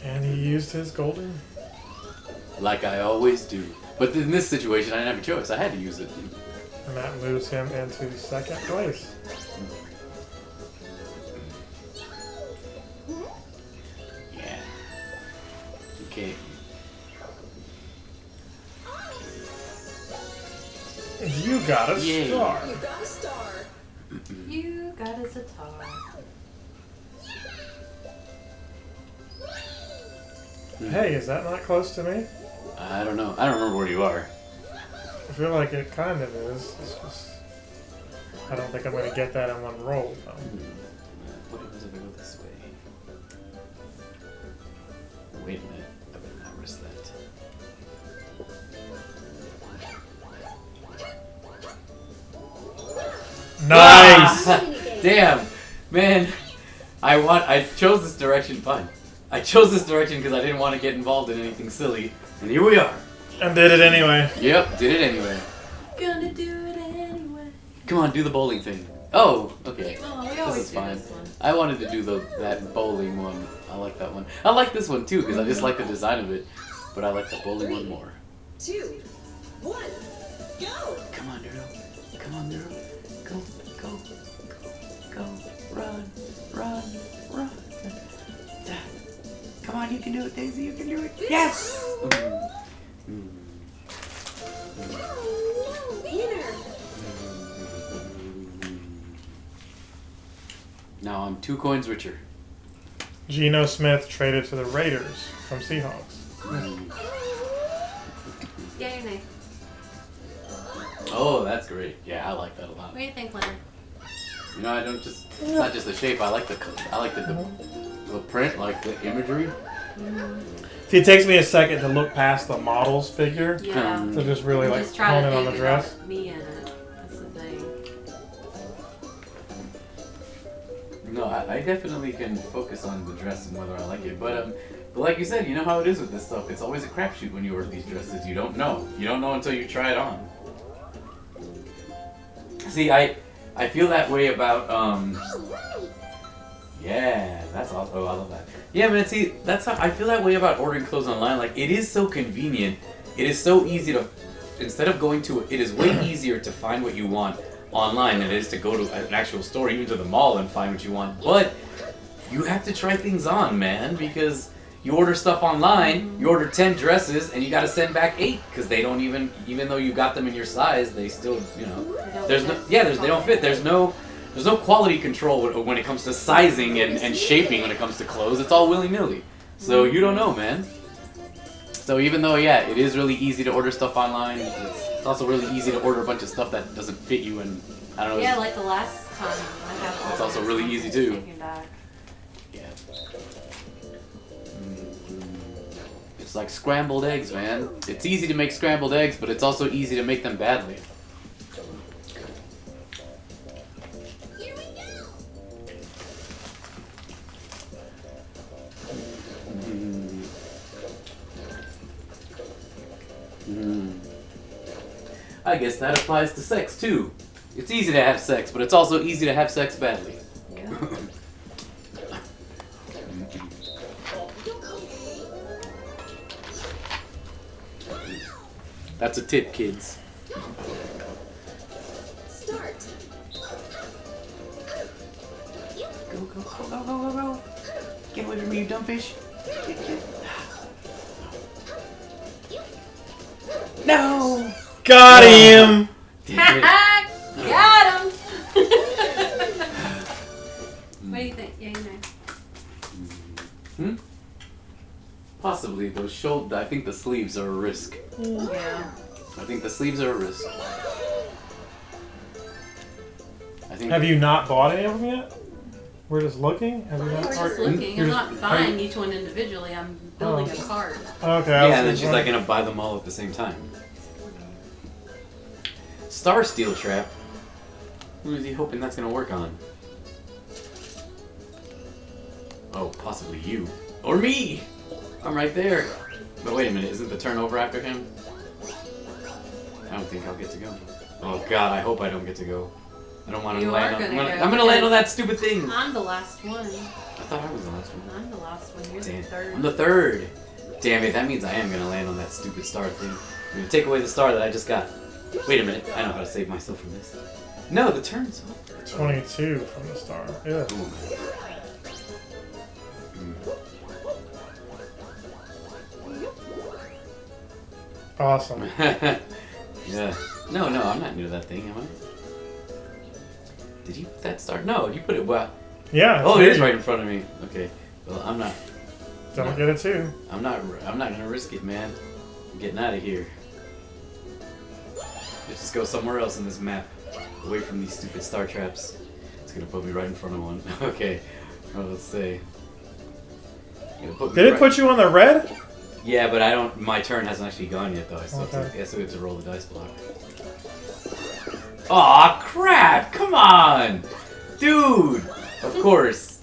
And he used his golden. Like I always do. But in this situation, I didn't have a choice. I had to use it. And that moves him into second place. Yeah. Okay. You got a Yay. star. You got a star. You got a sitar. Hey, is that not close to me? I don't know. I don't remember where you are. I feel like it kind of is. It's just, I don't think I'm going to get that in one roll, though. What happens if I go this way? Wait a minute. I better not risk that. Nice! Damn, man. I chose this direction. Fine. I chose this direction because I didn't want to get involved in anything silly, and here we are. And did it anyway. Yep, did it anyway. Gonna do it anyway. Come on, do the bowling thing. Oh, okay. Oh, we This always is do fine. this one. I wanted to do that bowling one. I like that one. I like this one too because I just like the design of it, but I like the bowling one more. 2, 1, go! Come on, Nero. Come on, Nero. Go, go, go, go. Run, run, run. Come on, you can do it, Daisy. You can do it. Yes! Winner! Now I'm 2 coins richer. Geno Smith traded to the Raiders from Seahawks. Yay or nay? Oh, that's great. Yeah, I like that a lot. What do you think, Leonard? You know, I don't just. It's not just the shape. I like the print, like the imagery. See, it takes me a second to look past the model's figure Yeah. to just really like Just try hone to in on the think dress. about me in it. That's the thing. No, I definitely can focus on the dress and whether I like it. But like you said, you know how it is with this stuff. It's always a crapshoot when you order these dresses. You don't know. You don't know until you try it on. See, I feel that way about yeah, that's awesome. Oh, I love that. Yeah, man. See, that's how I feel that way about ordering clothes online. Like, it is so convenient. It is so easy to, instead of going to, it is way easier to find what you want online than it is to go to an actual store, even to the mall, and find what you want. But you have to try things on, man, because you order stuff online, you order 10 dresses, and you got to send back 8 because they don't even though you got them in your size, they still, you know, there's no, yeah, they don't fit. There's no quality control when it comes to sizing and shaping when it comes to clothes. It's all willy-nilly. So you don't know, man. So even though, yeah, it is really easy to order stuff online, it's also really easy to order a bunch of stuff that doesn't fit you, and I don't know. Yeah, like the last time I had all It's also my really stuff easy, too. taken back. Yeah. It's like scrambled eggs, man. It's easy to make scrambled eggs, but it's also easy to make them badly. Here we go! I guess that applies to sex too. It's easy to have sex, but it's also easy to have sex badly. Yeah. That's a tip, kids. Start! Go, go, go, go, go, go, go. Get away from me, you dumb fish. Get. No! Got him! Damn it. Got him! What do you think? Yeah, you know. Possibly those shoulder. I think the sleeves are a risk. Yeah. I think the sleeves are a risk. I think. Have you not bought any of them yet? We're just looking? Have you not? We're just looking. you're I'm just- not buying each one individually. I'm building a cart. Okay. Yeah, and then she's like gonna buy them all at the same time. Star Steel Trap. Who is he hoping that's gonna work on? Oh, possibly you. Or me! I'm right there. But wait a minute, isn't the turn over after him? I don't think I'll get to go. Oh god, I hope I don't get to go. I don't want to You land are on... gonna go, I'm gonna land on because that stupid thing! I'm the last one. I thought I was the last one. I'm the last one. You're Damn. the third. I'm the third! Damn it, that means I am gonna land on that stupid star thing. I'm gonna take away the star that I just got. Wait a minute, I know how to save myself from this. No, the turn's up. 22 from the star. Yeah. Awesome. Yeah. No, I'm not new to that thing, am I? Did you put that star? No, you put it well. Yeah. Oh, it is you. right in front of me. Okay. Well, I'm not. Don't get it too. I'm not gonna risk it, man. I'm getting out of here. Let's just go somewhere else in this map, away from these stupid star traps. It's gonna put me right in front of one. Okay. Well, let's see. Did it put you on the red? Yeah, but I don't. My turn hasn't actually gone yet, though. I still, Okay. I still get to roll the dice block. Aw, crap! Come on, dude. Of course.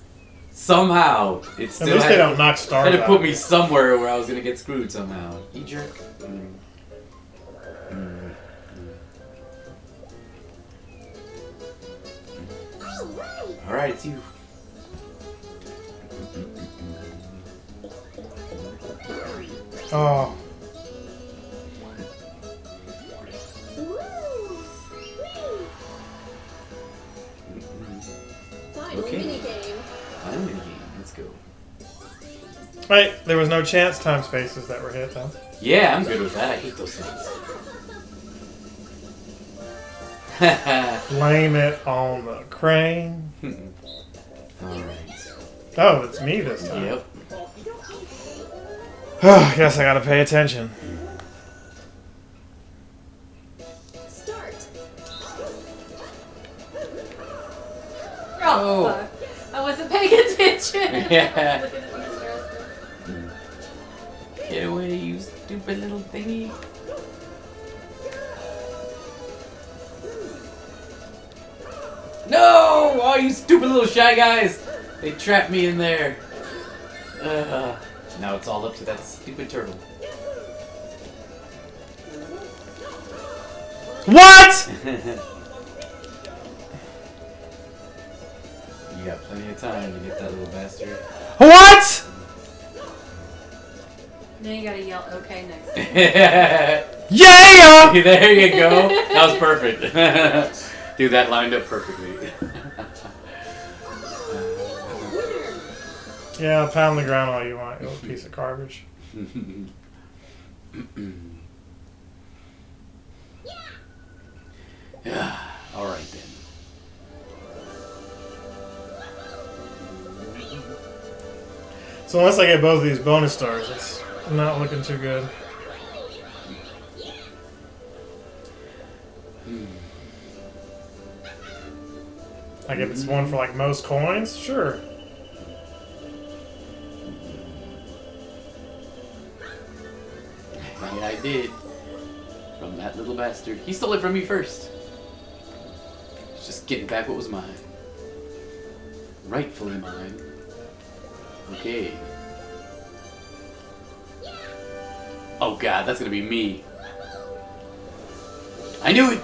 Somehow, it At still least had, they don't knock stars had to out. put me somewhere where I was gonna get screwed somehow. You jerk. All right, it's you. Oh. Final Okay. minigame. I'm in the game. Let's go. Wait, there was no chance time spaces that were hit though. Yeah, I'm good with that. I hate those things. Blame it on the crane. Alright. Oh, it's me this time. Yep. Guess I gotta pay attention. Start. Oh, fuck. I wasn't paying attention. Yeah. I was looking at these dresses. Get away, you stupid little thingy. No! Oh, you stupid little shy guys! They trapped me in there. Now it's all up to that stupid turtle. What? You got plenty of time to get that little bastard. What? Now you gotta yell okay next time. Yeah! There you go. That was perfect. Dude, that lined up perfectly. Yeah, pound the ground all you want, you little piece of garbage. Yeah. All right then. So unless I get both of these bonus stars, it's not looking too good. Like if it's one for like most coins, sure. Yeah, I did. From that little bastard. He stole it from me first. He's just getting back what was mine. Rightfully mine. Okay. Oh god, that's gonna be me. I knew it!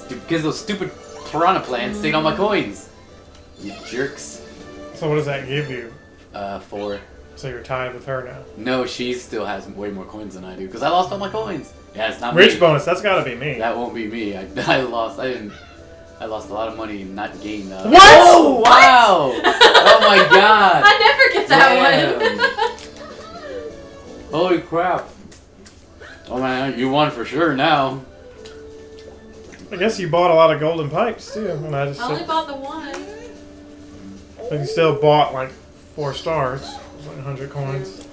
Because those stupid piranha plants stayed on my coins. You jerks. So what does that give you? 4. So you're tied with her now. No, she still has way more coins than I do. Because I lost all my coins. Yeah, it's not Rich me. bonus, that's gotta be me. That won't be me. I lost a lot of money and not gained. What? Oh, wow! Oh my god! I never get that Damn. one. Holy crap. Oh man, you won for sure now. I guess you bought a lot of golden pipes too. And I just I only bought the one. but you still bought like 4 stars. It was like 100 coins.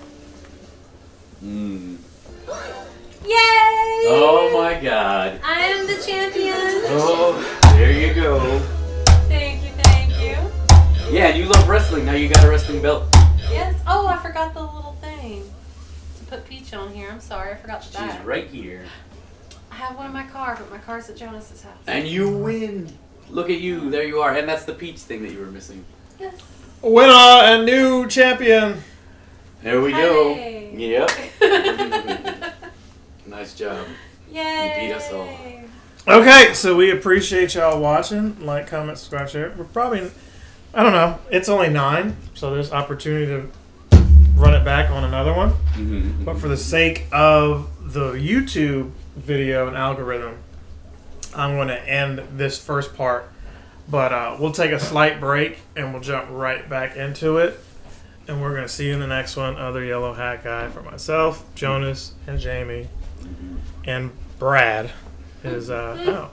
Mm. Yay! Oh my god. I am the champion. Oh, there you go. Thank you, thank you. Yeah, and you love wrestling. Now you got a wrestling belt. Yes. Oh, I forgot the little thing to put Peach on here. I'm sorry, I forgot that. She's right here. I have one in my car, but my car's at Jonas's house. And you win. Look at you. There you are. And that's the peach thing that you were missing. Yes. Winner and new champion. There we go. Hey. Yep. Nice job. Yay. You beat us all. Okay, so we appreciate y'all watching. Like, comment, subscribe, share. We're probably, I don't know, it's only 9, so there's opportunity to run it back on another one. Mm-hmm. But for the sake of the YouTube video and algorithm, I'm going to end this first part. But we'll take a slight break and we'll jump right back into it. And we're going to see you in the next one. Other Yellow Hat Guy for myself, Jonas, and Jamie, and Brad is out.